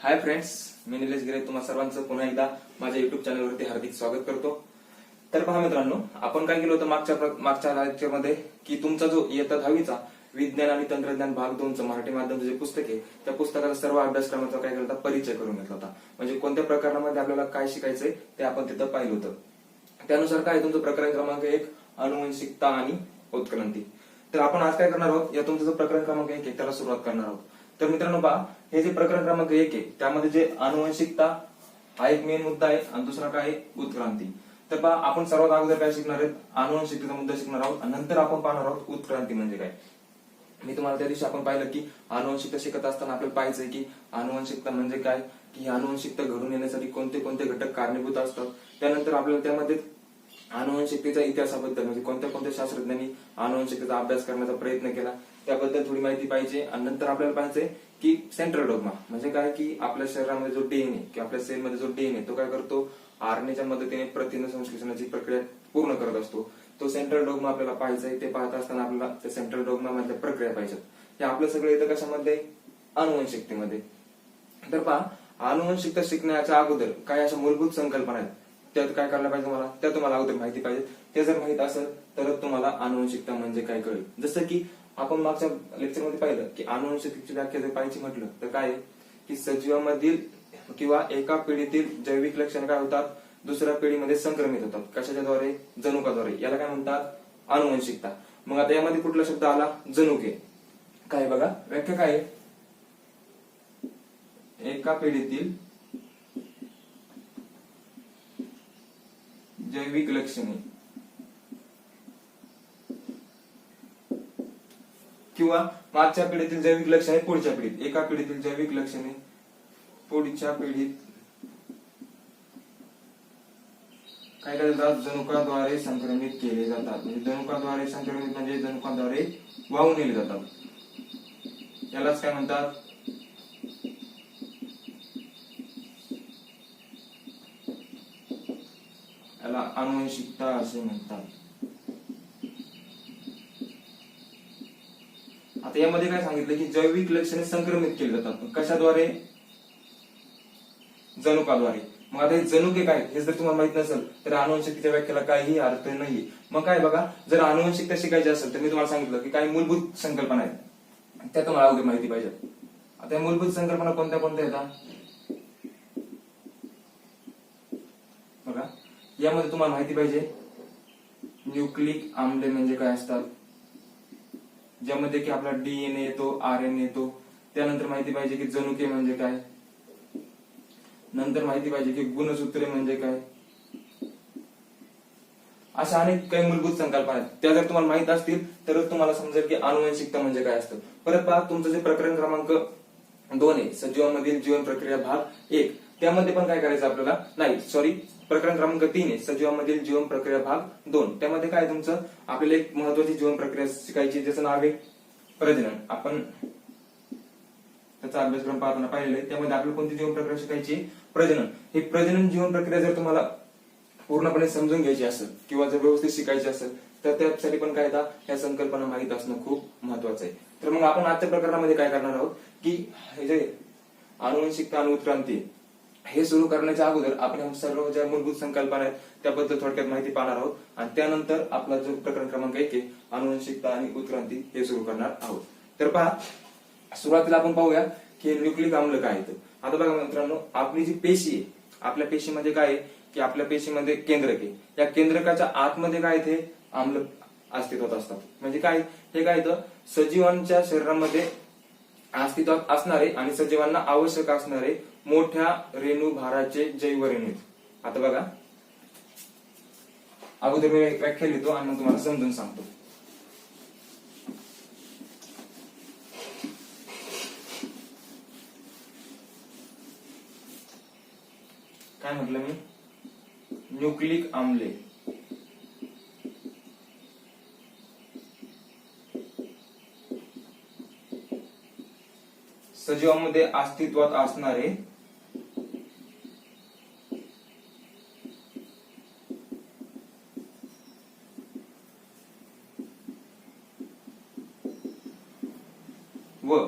Hi friends, मी निलेश गिरे तुम्हा सर्वांचं पुन्हा एकदा माझ्या युट्यूब चॅनलवरती हार्दिक स्वागत करतो। तर पहा मित्रांनो, आपण काय केलं होतं मागच्या लेक्चरमध्ये की तुमचा जो इयत्ता 10वीचा विज्ञान आणि तंत्रज्ञान भाग 2चं मराठी माध्यमचं जे पुस्तक आहे त्या पुस्तकाचा सर्व अभ्यासक्रमाचा काय केला होता, परिचय करून घेतला होता। म्हणजे कोणत्या प्रकरणामध्ये आपल्याला काय शिकायचंय ते आपण तिथं पाहिलं होतं। त्यानुसार काय तुमचं प्रकरण क्रमांक 1 आनुवंशिकता आणि उत्क्रांती। तर आपण आज काय करणार आहोत, या तुमचं जो प्रकरण क्रमांक 1 आहे त्याला सुरुवात करणार आहोत। तर मित्रांनो पहा, हे जे प्रकरण क्रमांक 1 आहे त्यामध्ये जे आनुवंशिकता हा एक मेन मुद्दा आहे आणि दुसरा काय आहे, उत्क्रांती। तर पहा, आपण सर्वात अगोदर काय शिकणार आहेत, आनुवंशिकतेचा मुद्दा शिकणार आहोत आणि नंतर आपण पाहणार आहोत उत्क्रांती म्हणजे काय। मी तुम्हाला त्या दिवशी आपण पाहिलं की अनुवंशिकता शिकत असताना आपल्याला पाहायचंय की अनुवंशिकता म्हणजे काय, की अनुवंशिकता घडून येण्यासाठी कोणते कोणते घटक कारणीभूत असतात। त्यानंतर आपल्याला त्यामध्ये आनुवंशिकतेच्या इतिहासाबद्दल म्हणजे कोणत्या कोणत्या शास्त्रज्ञांनी आनुवंशिकतेचा अभ्यास करण्याचा प्रयत्न केला त्याबद्दल थोडी माहिती पाहिजे। आणि नंतर आपल्याला पाहिजे की सेंट्रल डॉग्मा म्हणजे काय, की आपल्या शरीरामध्ये जो डीएनए किंवा आपल्या सेलमध्ये जो डीएनए तो काय करतो, आरएनएच्या मदतीने प्रथिन संश्लेषणाची प्रक्रिया पूर्ण करत असतो। तो सेंट्रल डॉग्मा आपल्याला पाहायचा आहे। ते पाहत असताना आपल्याला त्या सेंट्रल डॉग्मा मधल्या प्रक्रिया पाहिजेत। हे आपलं सगळं येतं कशामध्ये, आनुवंशिकतेमध्ये। तर पहा, आनुवंशिकता शिकण्याच्या अगोदर काय अशा मूलभूत संकल्पना आहेत त्यात काय करायला पाहिजे मला, त्या तुम्हाला अगोदर माहिती पाहिजे। ते जर माहित असेल तरच तुम्हाला आनुवंशिकता म्हणजे काय कळेल। जसं की आपण मागच्या लेक्चरमध्ये पाहिलं की आनुवंशिकतेची व्याख्या जर पाहायची म्हटलं तर काय आहे, की सजीवामधील किंवा एका पिढीतील जैविक लक्षणे काय होतात, दुसऱ्या पिढीमध्ये संक्रमित होतात। कशाच्या द्वारे, जनुकाद्वारे। याला काय म्हणतात, आनुवंशिकता। मग आता यामध्ये कुठला शब्द आला, जनुके। काय बघा, व्याख्या काय आहे, एका पिढीतील जैविक लक्षणे किंवा मागच्या पिढीतील जैविक लक्षणे पुढच्या पिढीत, एका पिढीतील जैविक लक्षणे पुढच्या पिढीत काय करतात, जनुकाद्वारे संक्रमित केले जातात। म्हणजे जनुकाद्वारे संक्रमित म्हणजे जनुकाद्वारे वाहून नेले जातात। यालाच काय म्हणतात, याला आनुवंशिकता असे म्हणतात। आता यामध्ये काय सांगितलं की जैविक लक्षणे संक्रमित केली जातात, कशाद्वारे, जनुकाद्वारे। मग आता हे जनुके काय हे जर तुम्हाला माहित नसेल तर आनुवंशिकतेच्या व्याख्याला काहीही अर्थ नाहीये। मग काय बघा, जर आनुवंशिकता शिकायची असेल तर मी तुम्हाला सांगितलं की काही मूलभूत संकल्पना आहेत त्या तुम्हाला अगोदर माहिती पाहिजे। आता या मूलभूत संकल्पना कोणत्या कोणत्या येतात बघा, यामध्ये तुम्हाला माहिती पाहिजे न्यूक्लिक आम्ले म्हणजे काय असतात, ज्यामध्ये की आपला डीएनए येतो, आरएनए येतो। त्यानंतर माहिती पाहिजे की जनुके म्हणजे काय, नंतर माहिती पाहिजे की गुणसूत्रे म्हणजे काय। अशा अनेक काही मूलभूत संकल्पना आहेत, त्या जर तुम्हाला माहित असतील तरच तुम्हाला समजेल की आनुवंशिकता म्हणजे काय असतं। परत पहा, तुमचं जे प्रकरण क्रमांक 2 आहे, सजीवांमधील जीवन प्रक्रिया भाग 1, त्यामध्ये पण काय करायचं आपल्याला, नाही सॉरी, प्रकरण क्रमांक 3 आहे, सजीवांमधील जीवन प्रक्रिया भाग 2। त्यामध्ये काय तुमचं आपल्याला एक महत्वाची जीवन प्रक्रिया शिकायची, ज्याचं नाव आहे प्रजनन। आपण त्याचा अभ्यासक्रम पाहताना पाहिलेला आहे, त्यामध्ये आपल्याला कोणती जीवन प्रक्रिया शिकायची, प्रजनन। ही प्रजनन जीवन प्रक्रिया जर तुम्हाला पूर्णपणे समजून घ्यायची असेल किंवा जर व्यवस्थित शिकायची असेल तर त्यासाठी पण काय या संकल्पना माहित असणं खूप महत्वाचं आहे। तर मग आपण आजच्या प्रकरणामध्ये काय करणार आहोत की हे जे आनुवंशिकता आणि उत्क्रांती हे सुरू करण्याच्या अगोदर आपण सर्व ज्या मूलभूत संकल्पना आहेत त्याबद्दल थोडक्यात माहिती पाहणार आहोत आणि त्यानंतर आपला जो प्रकरण क्रमांक 1 आहे आनुवंशिकता आणि उत्क्रांती हे सुरू करणार आहोत। तर पहा, सुरुवातीला आपण पाहूया की न्यूक्लिक आम्ल काय आहे। आता बघा मित्रांनो, आपली जी पेशी आहे, आपल्या पेशीमध्ये काय आहे की आपल्या पेशीमध्ये केंद्रक आहे, या केंद्रकाच्या आतमध्ये काय ते आम्ल अस्तित्वात असतात। म्हणजे काय, हे काय येतं, सजीवांच्या शरीरामध्ये अस्तित्वात असणारे आणि सजीवांना आवश्यक असणारे मोठ्या रेणुभाराचे जैवरेणू। आता बघा, अगोदर मी व्याख्या लिहितो आणि मग तुम्हाला समजून सांगतो। काय म्हटलं मी, न्यूक्लिक आम्ले सजीवांमध्ये अस्तित्वात असणारे व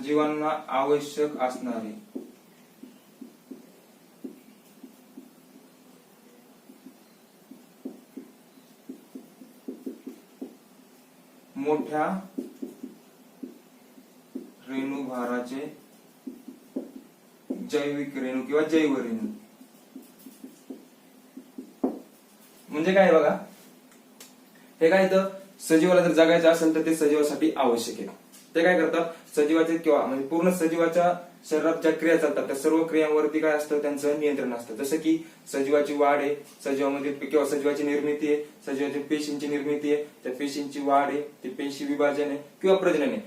सजीवांना आवश्यक असणारे मोठ्या रेणुभाराचे जैविक रेणू किंवा जैव रेणू म्हणजे काय बघा, हे काय तर सजीवाला जर जगायचं असेल तर ते सजीवासाठी आवश्यक आहे. ते काय करतात, सजीवाचे किंवा म्हणजे पूर्ण सजीवाच्या शरीरात ज्या क्रिया चालतात त्या सर्व क्रियांवरती काय असतं, त्यांचं नियंत्रण असतं. जसं की सजीवाची वाढ आहे, सजीवामध्ये किंवा सजीवाची निर्मिती आहे, सजीवाची पेशींची निर्मिती आहे, त्या पेशींची वाढ आहे, ते पेशी विभाजन आहे किंवा प्रजनन आहे,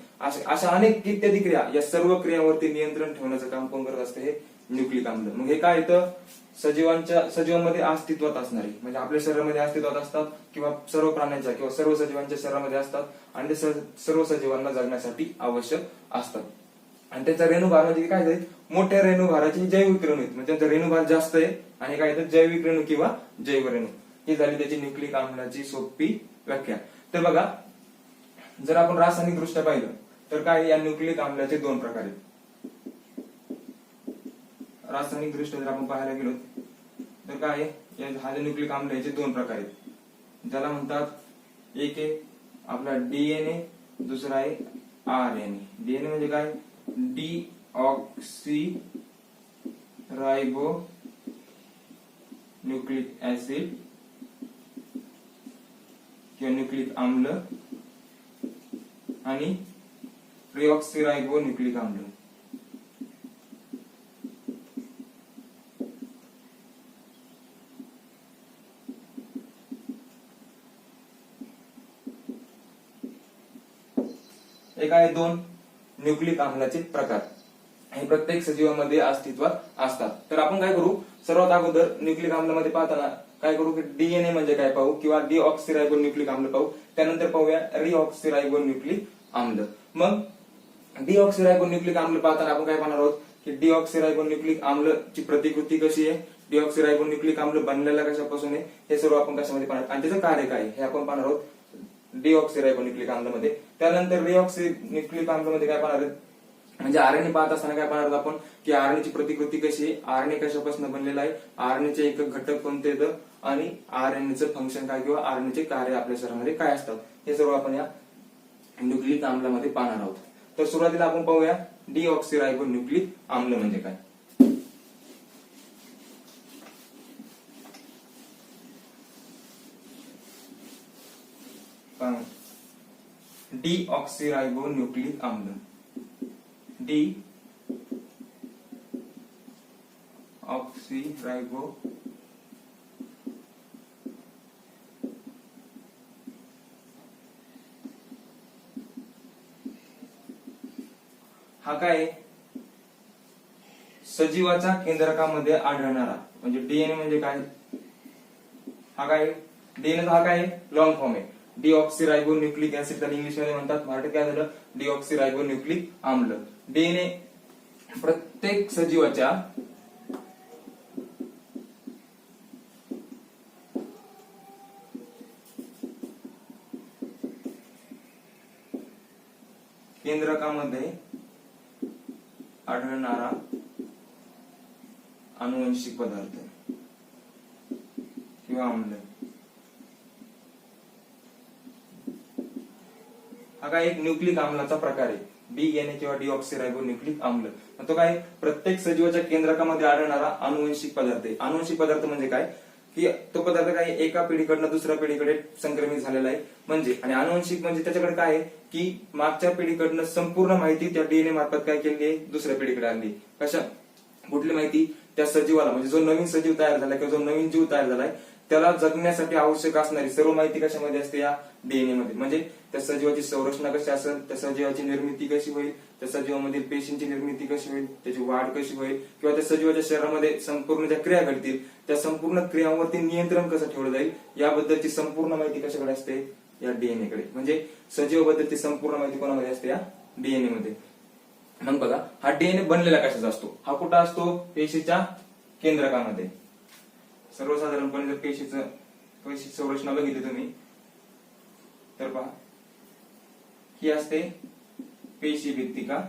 अशा अनेक इत्यादी क्रिया, या सर्व क्रियांवरती नियंत्रण ठेवण्याचं काम कोण करत असतं, हे न्यूक्लिक आम्ल. मग हे काय येतं, सजीवांमध्ये अस्तित्वात असणारी म्हणजे आपल्या शरीरामध्ये अस्तित्वात असतात किंवा सर्व प्राण्यांच्या किंवा सर्व सजीवांच्या शरीरामध्ये असतात आणि ते सर्व सजीवांना जगण्यासाठी आवश्यक असतात. आणि त्याचा रेणुभार म्हणजे काय आहे, मोठ्या रेणुभाराची जैविक रेणू आहेत, म्हणजे त्यांचा रेणुभार जास्त आहे आणि काय येतं, जैविक रेणू किंवा जैव रेणू. ही झाली त्याची न्यूक्लिक आम्लाची सोपी व्याख्या. तर बघा, जर आपण रासायनिक दृष्ट्या पाहिलं तर काय, या न्यूक्लिक आम्लाचे दोन प्रकार आहेत. रासायनिक दृष्ट्या जर आपण पाहायला गेलो तर काय, हा न्यूक्लिक आम्ल याचे दोन प्रकार आहेत, ज्याला म्हणतात, एक आहे आपला डीएनए, दुसरा आहे आरएनए. डीएनए म्हणजे काय, डीऑक्सी रायबो न्यूक्लिक ऍसिड किंवा न्यूक्लिक आम्ल आणि डिऑक्सिरायबो न्यूक्लिक आम्ल. एक आहे दोन न्यूक्लिक आम्लाचे प्रकार, हे प्रत्येक सजीवामध्ये अस्तित्वात असतात. तर आपण काय करू, सर्वात अगोदर न्यूक्लिक आम्लामध्ये पाहताना काय करू की डीएनए म्हणजे काय पाहू किंवा डीऑक्सिरायबो न्यूक्लिक आम्ल पाहू, त्यानंतर पाहूया रिऑक्सिरायबो न्यूक्लिक आम्ल. मग डीऑक्सिरायबो न्यूक्लिक आम्ल पाहताना आपण काय पाहणार आहोत की डीऑक्सिरायबो न्यूक्लिक आम्लची प्रतिकृती कशी आहे, डीऑक्सिरायबो न्यूक्लिक आम्ल बनलेला कशापासून आहे, हे सर्व आपण कशामध्ये पाहणार आणि त्याचं कार्य काय हे आपण पाहणार आहोत डीऑक्सिरायबो न्यूक्लिक आम्लमध्ये. त्यानंतर रिऑक्सी न्यूक्लिक आम्लमध्ये काय पाहणार आहेत, म्हणजे आरएनए पाहत असताना काय पाहणार आपण की आरएनएची प्रतिकृती कशी आहे, आरएनए कशापासून बनलेला आहे, आरएनएचे एक घटक कोणते येतं आणि आरएनएचं फंक्शन काय किंवा आरएनएचे कार्य आपल्या शरीरामध्ये काय असतात, हे सर्व आपण या न्यूक्लिक आम्लामध्ये पाहणार आहोत. तर सुरुवातीला आपण पाहूया डीऑक्सिरायबो न्यूक्लिक आम्ल म्हणजे काय. डीऑक्सिरायबो न्यूक्लिक आम्ल, डीऑक्सिरायबो हा काय, सजीवाच्या केंद्रकामध्ये आढळणारा, म्हणजे डीएनए म्हणजे काय, हा काय डीएनए हा काय लॉंग फॉर्म आहे, डीऑक्सिरायबो न्यूक्लिक ऍसिड त्याला इंग्लिश मध्ये म्हणतात, मराठीत काय झालं डीऑक्सिरायबो न्यूक्लिक आम्ल. डीएनए प्रत्येक सजीवाच्या केंद्रकामध्ये आढळणारा अनुवंशिक पदार्थ किंवा आम्ल. हा काय एक न्यूक्लिक आम्लाचा प्रकार आहे, डीएनए किंवा डीऑक्सिरायबो न्यूक्लिक आम्ल. तो काय प्रत्येक सजीवाच्या केंद्रकामध्ये आढळणारा अनुवंशिक पदार्थ आहे. अनुवंशिक पदार्थ म्हणजे काय की तो पदार्थ काय एका पिढीकडनं दुसऱ्या पिढीकडे संक्रमित झालेला आहे, म्हणजे आणि अनुवंशिक म्हणजे त्याच्याकडे काय आहे की मागच्या पिढीकडनं संपूर्ण माहिती त्या डीएनए मार्फत काय केली आहे दुसऱ्या पिढीकडे आणली. कशा, कुठली माहिती, त्या सजीवाला म्हणजे जो नवीन सजीव तयार झाला किंवा जो नवीन जीव तयार झालाय त्याला जगण्यासाठी आवश्यक असणारी सर्व माहिती कशामध्ये असते, या डीएनए मध्ये. म्हणजे त्या सजीवाची संरचना कशी असेल, त्या सजीवाची निर्मिती कशी होईल, त्या सजीवामधील पेशींची निर्मिती कशी होईल, त्याची वाढ कशी होईल किंवा त्या सजीवाच्या शरीरामध्ये संपूर्ण ज्या क्रिया घडतील त्या संपूर्ण क्रियांवरती नियंत्रण कसं ठेवलं जाईल याबद्दलची संपूर्ण माहिती कशाकडे असते, या डीएनए कडे. म्हणजे सजीवाबद्दलची संपूर्ण माहिती कोणामध्ये असते, या डीएनए मध्ये. मग बघा हा डीएनए बनलेला कशाचा असतो, हा कुठं असतो, पेशीच्या केंद्रकामध्ये. सर्वसाधारणपणे जर पेशी संरचना बघितली तुम्ही तर पहा ही असते पेशी भित्तिका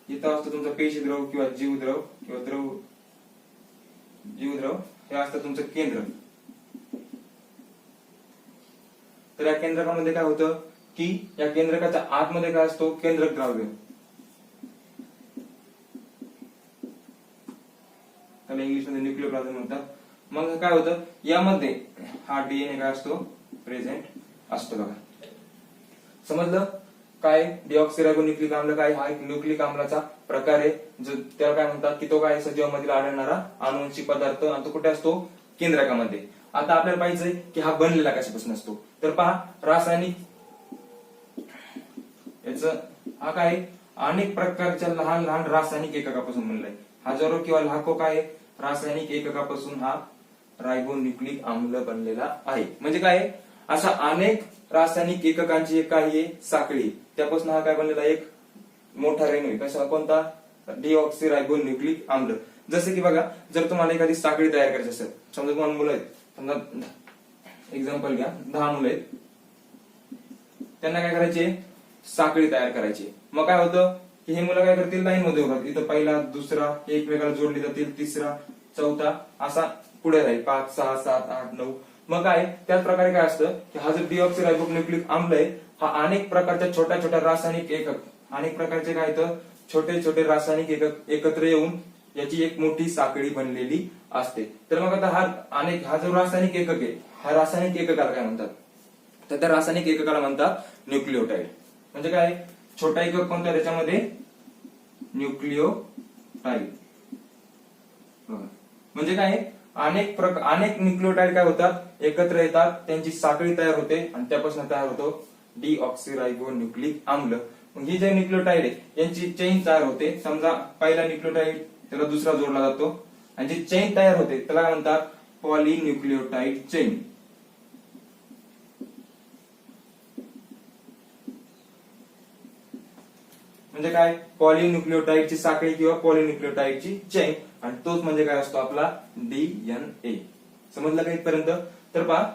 इथं असतं तुमचं पेशी द्रव किंवा जीवद्रव किंवा जीवद्रव, हे असतं तुमचं केंद्र. तर या केंद्रकामध्ये काय होतं की या केंद्रकाच्या आतमध्ये काय असतो, केंद्रक द्रव्य, त्याला इंग्लिश मध्ये न्यूक्लियोप्लाझम म्हणतात. मग काय होतं, यामध्ये हा डीएनए काय असतो, प्रेझेंट असतो. बघा समजलं काय डिऑक्सिरायबोन्यूक्लिक आम्ल काय, हा एक न्यूक्लिक आम्लाचा प्रकार आहे, जो त्याला काय म्हणतात की तो काय सजीवांमध्ये आढळणारा अनुवंशिक पदार्थ, आणि तो कुठे असतो, केंद्रकामध्ये. आता आपल्याला पाहिजे की हा बनलेला कशापासून असतो, तर पहा रासायनिक हा काय अनेक प्रकारच्या लहान लहान रासायनिक एककापासून बनलाय. हजारो किंवा लाखो काय रासायनिक एककापासून हा रायबोन्यूक्लिक आम्ल बनलेला आहे. म्हणजे काय अशा अनेक रासायनिक एककांची एक काही साखळी, त्यापासून हा काय बनलेला एक मोठा रेणू. कशा, कोणता, डिऑक्सिरायबोन्यूक्लिक आम्ल. जसे की बघा, जर तुम्हाला एखादी साखळी तयार करायची असेल, समजा तुम्हाला मुलं आहेत, समजा एक्झाम्पल घ्या, 10 मुलं आहेत, त्यांना काय करायचे, साखळी तयार करायची. मग काय होतं की हे मुलं काय करतील, लाईन मध्ये उभा, इथं पहिला दुसरा एकमेकाला जोडले जातील, तिसरा चौथा असा पुढे राहील, 5 6 7 8 9. मग काय त्याच प्रकारे काय असतं की हा जो डिऑक्सिरायबोन्यूक्लिक आम्ल आहे, हा अनेक प्रकारच्या छोट्या छोट्या रासायनिक एकक, अनेक प्रकारचे काय तर छोटे छोटे रासायनिक एकक एकत्र येऊन याची एक मोठी साखळी बनलेली असते. तर मग आता हा जो रासायनिक एकक आहे, हा रासायनिक एककाला काय म्हणतात, तर त्या रासायनिक एककाला म्हणतात न्यूक्लियोटाइड. म्हणजे काय, छोटा एकक कोणता त्याच्यामध्ये, न्यूक्लियोटाइड. म्हणजे काय अनेक न्यूक्लियोटाइड काय होतात, एकत्र येतात, त्यांची साखळी तयार होते, आणि त्यापासून तयार होतो डिऑक्सिरायबोन्यूक्लिक आम्ल. मग ही जे न्यूक्लियोटाइड आहे यांची चेन तयार होते. समजा पहिला न्यूक्लियोटाइड त्याला दुसरा जोडला जातो, आणि जी चेन तयार होते त्याला काय म्हणतात, पॉलिन्यूक्लियोटाइड चेन. म्हणजे काय, पॉलिन्यूक्लियोटाइडची साखळी किंवा पॉलिन्यूक्लियोटाइडची चेन, आणि तोच म्हणजे काय असतो आपला डीएनए. समजलं का इथपर्यंत? तर पहा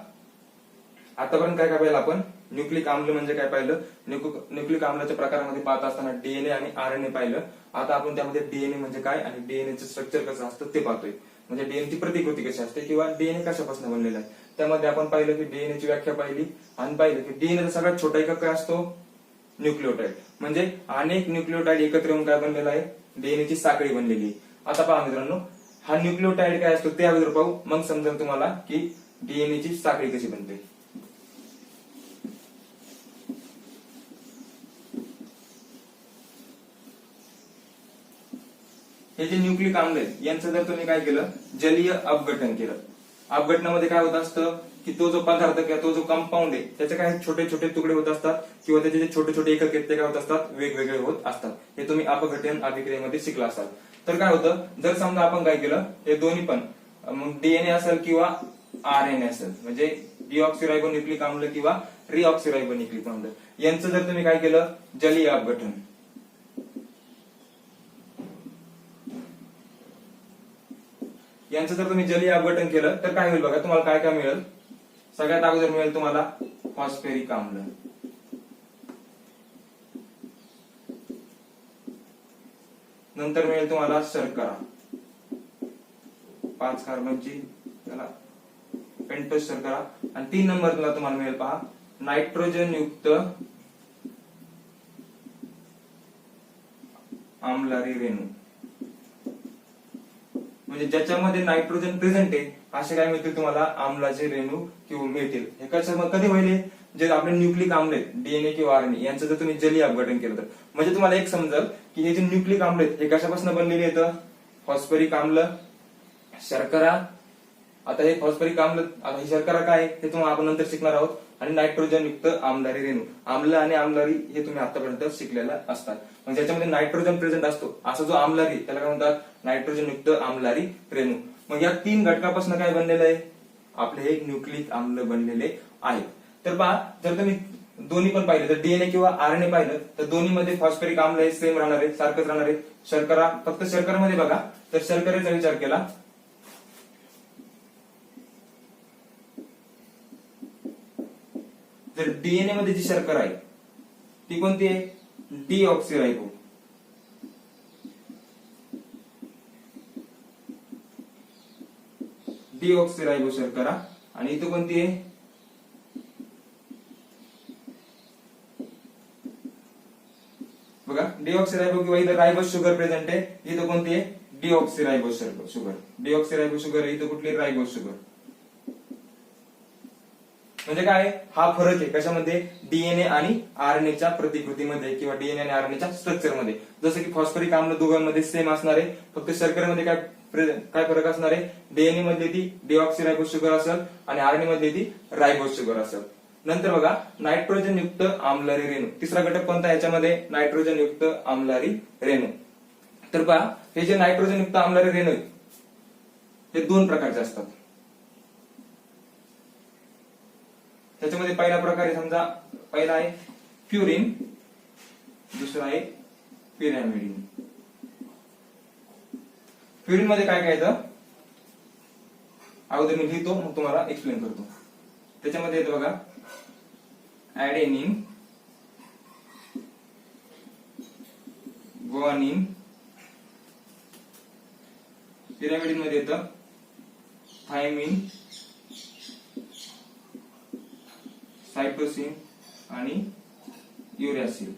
आतापर्यंत काय काय पाहिलं आपण, न्यूक्लिक आम्ल म्हणजे काय पाहिलं, न्यूक्लिक आम्लाच्या प्रकारामध्ये पाहत असताना डीएनए आणि आरएनए पाहिलं. आता आपण त्यामध्ये डीएनए म्हणजे काय आणि डीएनएचं स्ट्रक्चर कसं असतं ते पाहतोय. म्हणजे डीएनएची प्रतिकृती कशी असते किंवा डीएनए कशापासून बनलेला आहे. त्यामध्ये आपण पाहिलं की डीएनएची व्याख्या पाहिली, आणि पाहिलं की डीएनएचा सगळ्यात छोटा एकक काय असतो, न्यूक्लियोटाइड. म्हणजे अनेक न्यूक्लियोटाइड एकत्र येऊन काय बनलेला आहे, डीएनएची साखळी बनलेली. आता पहा मित्रांनो, हा न्यूक्लियोटाइड काय असतो ते अगोदर पाहू, मग समजेल तुम्हाला की डीएनएची साखळी कशी बनते. हे जे न्यूक्लिक आम्ल आहेत यांचं जर तुम्ही काय केलं, जलीय अपघटन केलं, अपघटनामध्ये काय होत असतं की तो जो पदार्थ किंवा तो जो कंपाऊंड आहे त्याचे काय छोटे छोटे तुकडे होत असतात, किंवा त्याचे जे छोटे छोटे एकक आहेत ते काय होत असतात, वेगवेगळे होत असतात. हे तुम्ही अपघटन अभिक्रियेमध्ये शिकला असाल. तर काय होतं, जर समजा आपण काय केलं, हे दोन्ही पण डीएनए असेल किंवा आरएनए असेल, म्हणजे डिऑक्सिरायबोन्यूक्लिक आम्ल किंवा रिऑक्सिरायबोन्यूक्लिक आम्ल, यांचं जर तुम्ही काय केलं, जलीय अपघटन, यांचं जर तुम्ही जलीय अपघटन केलं तर काय होईल बघा, तुम्हाला काय काय मिळेल. सगळ्यात अगोदर मिळेल तुम्हाला फॉस्फेरिक आम्ल, नंतर मिळेल तुम्हाला शर्करा, 5 कार्बनची त्याला पेंटोस शर्करा, आणि 3 नंबरला तुम्हाला मिळेल पहा नायट्रोजन युक्त आम्लारी रेणू. म्हणजे ज्याच्यामध्ये नायट्रोजन प्रेझेंट आहे असे काय मिळतील तुम्हाला, आम्लाचे रेणू किंवा मिळतील. हे कसं कधी होईल, जे आपले न्यूक्लिक आम्ल आहेत डीएनए किंवा आरएनए यांचं जर तुम्ही जलीय अपघटन केलं तर. म्हणजे तुम्हाला एक समजेल की हे जे न्यूक्लिक आम्ल आहेत हे कशापासून बनलेले आहेत, फॉस्फरिक आम्ल, शर्करा. आता हे फॉस्फरिक आम्ल, आता ही शर्करा काय हे तुम्हाला आपण नंतर शिकणार आहोत, आणि नायट्रोजन युक्त आम्लारी रेणू. आम्ल आणि आम्लारी हे तुम्ही आतापर्यंत शिकलेला असतात. म्हणजे ज्याच्यामध्ये नायट्रोजन प्रेझेंट असतो असा जो आम्लारी त्याला काय म्हणतात, नायट्रोजन युक्त आम्लारी रेणू. मग या 3 घटकापासून काय बनलेलं आहे, आपले हे न्यूक्लिक आम्ल बनलेले आहेत. तर पहा, जर तुम्ही दोन्ही पण पाहिलं तर डीएनए किंवा आरएनए पाहिलं तर दोन्ही मध्ये फॉस्फरिक आम्ल हे सेम राहणार आहे, सारखंच राहणार आहे. शर्करा फक्त शर्करेमध्ये बघा, तर शर्करेचा विचार केला तर डीएनए मध्ये जी शर्करा आहे ती कोणती आहे, डिऑक्सिरायबो. डीऑक्सिरायबो शर्करा, आणि इथं कोणती आहे, बघा डीऑक्सिरायबो किंवा इथं रायबोस शुगर प्रेझेंट आहे, इथं कोणती आहे, डीऑक्सिरायबो शुगर. डीऑक्सिरायबो शुगर इथं कुठली, रायबोस शुगर. म्हणजे काय, हा फरक आहे कशामध्ये, डीएनए आणि आरएनएच्या प्रतिकृतीमध्ये किंवा डीएनए आणि आरएनएच्या स्ट्रक्चरमध्ये. जसं की फॉस्फरिक आम्ल दोघांमध्ये सेम असणार आहे, फक्त शर्करेमध्ये काय फरक असणार आहे, डीएनए मध्ये ती डीऑक्सिरायबोस शुगर असेल आणि आरएनए मध्ये ती रायबोस शुगर असेल. नंतर बघा नायट्रोजन युक्त आम्लारी रेणू, तिसरा घटक कोणता याच्यामध्ये, नायट्रोजन युक्त आम्लारी रेणू. तर पहा हे जे नायट्रोजन युक्त आम्लारी रेणू आहेत हे दोन प्रकारचे असतात. त्याच्यामध्ये पहिला प्रकार आहे, समजा पहिला आहे प्युरिन, दुसरा आहे पिरॅमिडिन. प्युरिन मध्ये काय काय येतं, अगोदर मी लिहितो मग तुम्हाला एक्सप्लेन करतो. त्याच्यामध्ये येतं बघा ऍडेनिन, ग्वानिन. पिरॅमिडिन मध्ये येतं थायमिन, सायटोसिन आणि युरॅसिल.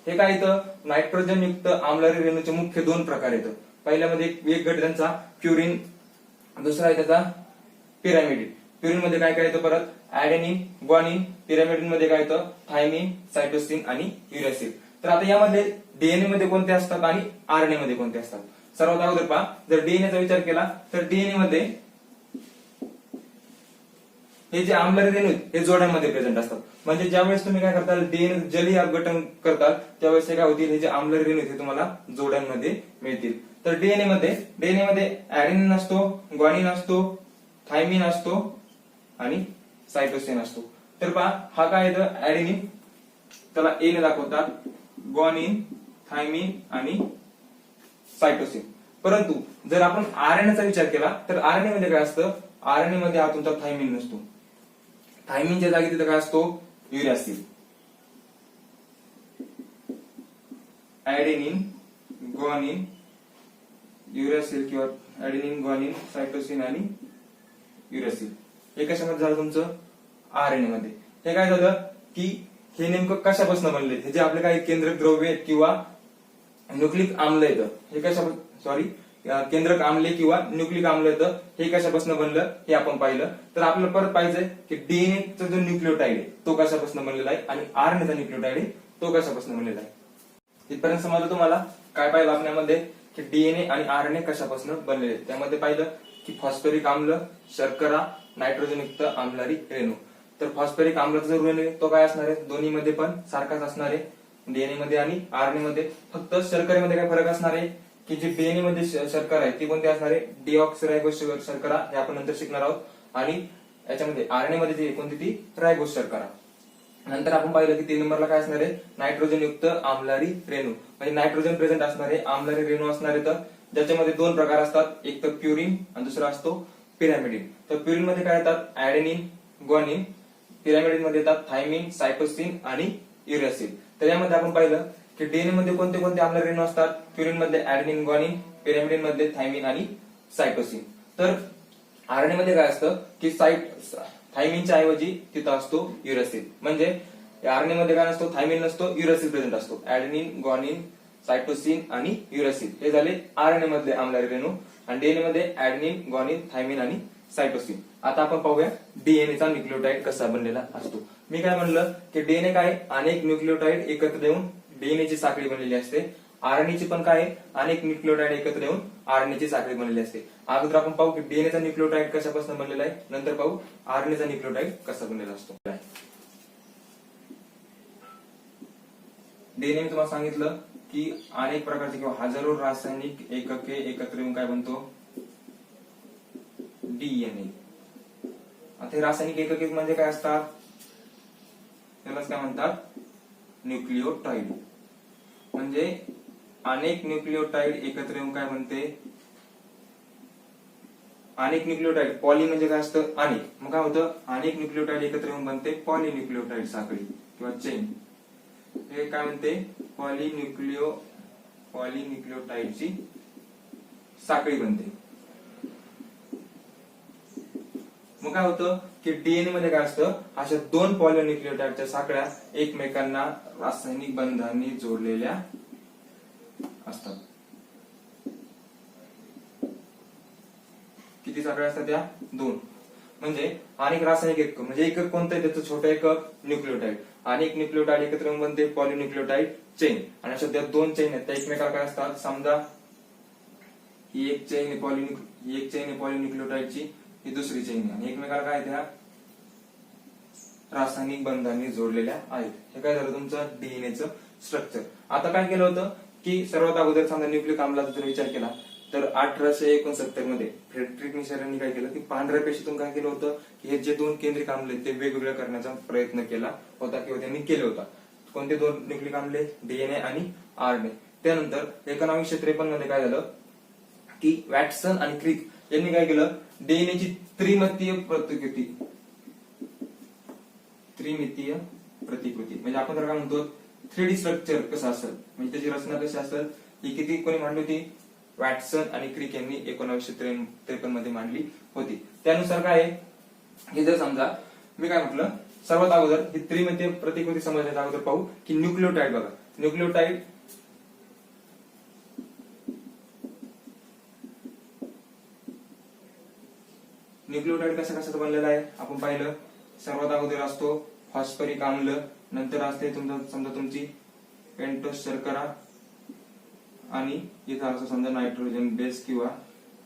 हे काय येतं, नायट्रोजन युक्त आम्लारी रेणूचे मुख्य दोन प्रकार येतं. पहिल्यामध्ये एक गट त्यांचा प्युरिन, दुसरा आहे त्याचा पिरॅमिडिन. प्युरिन मध्ये काय काय येतं परत, ऍडेनिन, ग्वानिन. पिरॅमिडिन मध्ये काय येतं, थायमिन, सायटोसिन आणि युरॅसिल. तर आता यामध्ये डीएनए मध्ये कोणते असतात आणि आरएनए मध्ये कोणते असतात. सर्वात अगोदर पहा, जर डीएनए चा विचार केला तर डीएनए मध्ये हे जे आम्लारी रेणू आहेत हे जोड्यांमध्ये प्रेझेंट असतात. म्हणजे ज्यावेळेस तुम्ही काय करताल, डीएनए जली अपघटन करताल त्यावेळेस हे काय होतील, हे जे आम्लारी रेणू आहेत हे तुम्हाला जोड्यांमध्ये मिळतील. तर डीएनए मध्ये ऍडेनिन असतो, ग्वानिन असतो, थायमिन असतो आणि सायटोसिन असतो. तर पहा हा काय येतं, ऍडेनिन, त्याला ए ने दाखवतात, ग्वानिन, थायमिन आणि सायटोसिन. परंतु जर आपण आरएनएचा विचार केला तर आरएनए मध्ये काय असतं, आरएनए मध्ये हा तुमचा थायमिन नसतो. थायमिनच्या जागी तिथे काय असतो, युरॅसिल. ऍडेनिन, ग्वानिन, युरॅसिल किंवा ऍडेनिन, ग्वानिन, सायटोसिन आणि युरॅसिल हे कशामध्ये झालं तुमचं, आरएनए मध्ये. हे काय झालं की हे नेमकं कशापासून बनले, हे जे आपले काही केंद्रक द्रव्य आहेत किंवा न्यूक्लिक आम्ल येतं, हे केंद्रक आम्ले किंवा न्यूक्लिक आम्ल येतं, हे कशापासून बनलं हे आपण पाहिलं. तर आपल्याला परत पाहिजे की डीएनएचा जो न्यूक्लिओटाइड आहे तो कशापासून बनलेला आहे आणि आरएनएचा न्यूक्लिओटाइड आहे तो कशापासून बनलेला आहे. इथपर्यंत समजलं तुम्हाला. काय पाहिलं आपण यामध्ये की डीएनए आणि आरएनए कशापासून बनलेले. त्यामध्ये पाहिलं की फॉस्फरिक आम्ल, शर्करा, नायट्रोजन युक्त आम्लारी रेणू. तर फॉस्फरिक आम्लाचा जो रेणू आहे तो काय असणार आहे, दोन्ही मध्ये पण सारखाच असणार आहे, डीएनए मध्ये आणि आरएनए मध्ये. फक्त शर्करेमध्ये काय फरक असणार आहे की जी डीएनए मध्ये शर्करा आहे ती कोणती असणार आहे, डीऑक्सिरायबोस शर्करा, हे आपण नंतर शिकणार आहोत. आणि याच्यामध्ये आरएनए मध्ये जी कोणती, ती रायबोस शर्करा. नंतर आपण पाहिलं की 3 नंबरला काय असणार आहे, नायट्रोजन युक्त आम्लारी रेणू. म्हणजे नायट्रोजन प्रेझेंट असणार आहे, आम्लारी रेणू असणार आहे. तर ज्याच्यामध्ये दोन प्रकार असतात, एक तर प्युरिन आणि दुसरा असतो पिरॅमिडिन. तर प्युरिन मध्ये काय येतात, ऍडेनिन, ग्वानिन. पिरॅमिडिन मध्ये येतात थायमिन, सायटोसिन आणि युरॅसिल. तर यामध्ये आपण पाहिलं की डीएनए मध्ये कोणते कोणते आम्लारी रेणू असतात, प्युरिन मध्ये ऍडेनिन, ग्वानिन, पिरॅमिडिन मध्ये थायमिन आणि सायटोसिन. तर आरएनए मध्ये काय असतं की थायमिनच्या ऐवजी तिथं असतो युरॅसिल. म्हणजे आरएनए मध्ये काय नसतो, थायमिन नसतो, युरॅसिल प्रेझेंट असतो. ऍडेनिन, ग्वानिन, सायटोसिन आणि युरॅसिल हे झाले आरएनए मधले आम्लारी रेणू. आणि डीएनए मध्ये ऍडेनिन, ग्वानिन, थायमिन आणि सायटोसिन. आता आपण पाहूया डीएनएचा न्यूक्लिओटाइड कसा बनलेला असतो. मी काय म्हणलं की डीएनए काय, अनेक न्यूक्लिओटाइड एकत्र येऊन डीएनए ची साखळी बनलेली असते. आरएनए ची पण काय, अनेक न्यूक्लिओटाइड एकत्र येऊन आरएनए ची साखळी बनलेली असते. अगोदर आपण पाहू की डीएनएचा न्यूक्लिओटाइड कशापासून बनलेला आहे, नंतर पाहू आरएनएचा न्यूक्लिओटाइड कसा बनलेला असतो. डीएनए मी तुम्हाला सांगितलं की अनेक प्रकारचे किंवा हजारो रासायनिक एकके एकत्र येऊन काय बनतो, डीएनए. आता हे रासायनिक एकके म्हणजे काय असतात, त्यालाच काय म्हणतात, न्यूक्लिओटाइड. म्हणजे अनेक न्यूक्लिओटाइड एकत्र येऊन काय बनते, अनेक न्यूक्लिओटाइड. पॉली म्हणजे काय असतं, अनेक. मग काय होतं, अनेक न्यूक्लिओटाइड एकत्र येऊन बनते पॉलिन्यूक्लिओटाइड साखळी किंवा चेन. हे काय म्हणते, पॉलिन्यूक्लिओटाइडची साखळी बनते. मग काय होतं की डीएनए मध्ये काय असतं, अशा दोन पॉलिन्यूक्लियोटाइडच्या साखळ्या एकमेकांना रासायनिक बंधाने जोडलेल्या असतात. किती साखळ्या असतात त्या? दोन. म्हणजे अनेक रासायनिक एकक, म्हणजे एकक कोणतं आहे त्याचं छोटं एकक न्यूक्लियोटाइड, आणि एक न्यूक्लियोटाइड एकत्र येऊन बनते पॉलिन्यूक्लियोटाइड चेन. आणि अशा त्या दोन चेन आहेत त्या एकमेकाला काय असतात, समजा ही एक चेन आहे पॉलिन्यूक्लियोटाइडची, ही दुसरी चेन आहे, आणि एकमेकाला काय त्या रासायनिक बंधाने जोडलेल्या आहेत. हे काय झालं तुमचं डीएनएचं स्ट्रक्चर. आता काय केलं होतं की सर्वात अगोदर समजा न्यूक्लिक आम्लाचा जर विचार केला तर 1869 मध्ये फ्रेडरिक निशर यांनी काय केलं की पांढऱ्या पेशीतून काय केलं होतं की हे जे दोन केंद्रिक आम्ल आहेत ते वेगवेगळे करण्याचा प्रयत्न केला होता किंवा त्यांनी केले होता. कोणते दोन न्यूक्लिक आम्ले? डीएनए आणि आरएनए. त्यानंतर 1953 मध्ये काय झालं की वॅटसन आणि क्रिक यांनी काय केलं, डीएनएची त्रिमितीय प्रतिकृती म्हणजे आपण तर काय म्हणतो 3D स्ट्रक्चर कसं असेल, म्हणजे त्याची रचना कशी असेल, ही किती कोणी मांडली होती? वॅटसन आणि क्रिक यांनी 1953 मध्ये मांडली होती. त्यानुसार काय आहे, हे जर समजा मी काय म्हटलं, सर्वात अगोदर ही त्रिमितीय प्रतिकृती समजण्याच्या अगोदर पाहू की न्यूक्लियोटाइड बघा. न्यूक्लियोटाइड कसा कसा बनलेला आहे आपण पाहिलं. सर्वात अगोदर असतो फॉस्फरिक आम्ल, नंतर असते समजा तुमची पेंटोस शर्करा, आणि इथं असं समजा नायट्रोजन बेस किंवा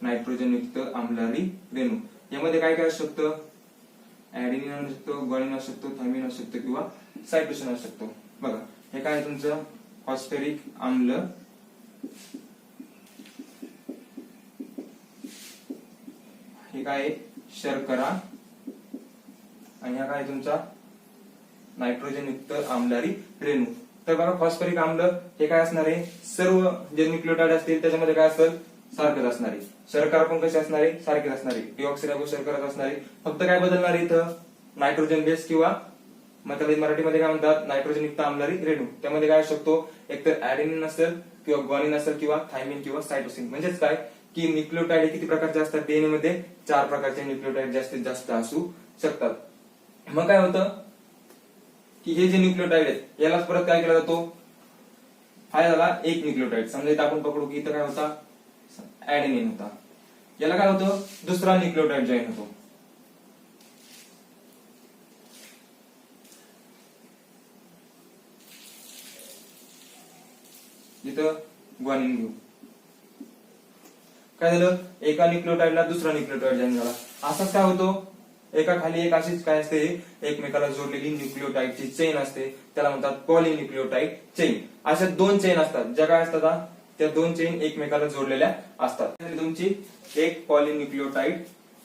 नायट्रोजन युक्त आम्लारी रेणू. यामध्ये काय काय असू शकतं? ऍडेनिन असू शकतो, ग्वानिन असू शकतो, थायमिन असू शकतो किंवा सायटोसिन असू शकतो. बघा हे काय आहे तुमचं फॉस्फरिक आम्ल, हे काय आहे शर्करा, आणि हा काय तुमचा नायट्रोजन युक्त आम्लारी रेणू. तर बघा फॉस्फरिक आम्ल हे काय असणार आहे, सर्व जे न्यूक्लियोटाइड असतील त्याच्यामध्ये काय असेल, सारखंच असणार आहे. शर्करा पण कशी असणार आहे, सारखीच असणार आहे, डिऑक्सिरायबोज शर्कराच असणार आहे. फक्त काय बदलणार आहे इथं, नायट्रोजन बेस किंवा मतलब मराठीमध्ये काय म्हणतात नायट्रोजन युक्त आम्लारी रेणू. त्यामध्ये काय असू शकतो, एकतर ऍडेनिन असेल किंवा ग्वानिन असेल किंवा थायमिन किंवा सायटोसिन. म्हणजेच काय की न्यूक्लियोटाइड किती प्रकारचे असतात डीएनए मध्ये? 4 प्रकारचे न्यूक्लियोटाइड जास्तीत जास्त असू शकतात. मग काय होतं की हे जे न्यूक्लियोटाइड आहेत यालाच परत काय केला जातो, हा झाला एक न्यूक्लियोटाइड. समजा इथं आपण पकडू की इथं काय होता, ऍडेनिन होता, याला काय होतं दुसरा न्यूक्लियोटाइड जॉईन होतो. इथं ग्वानिन घेऊ. काय झालं, एका न्यूक्लियोटाइडला दुसरा न्यूक्लियोटाइड जॉईन झाला. असंच काय होतो, एका खाली एक अशीच काय असते एकमेकाला जोडलेली न्यूक्लियोटाइडची चेन असते, त्याला म्हणतात पॉलिन्यूक्लियोटाइड चेन. अशा दोन चेन असतात ज्या काय असतात, त्या दोन चेन एकमेकाला जोडलेल्या असतात. तुमची एक पॉलिन्यूक्लियोटाइड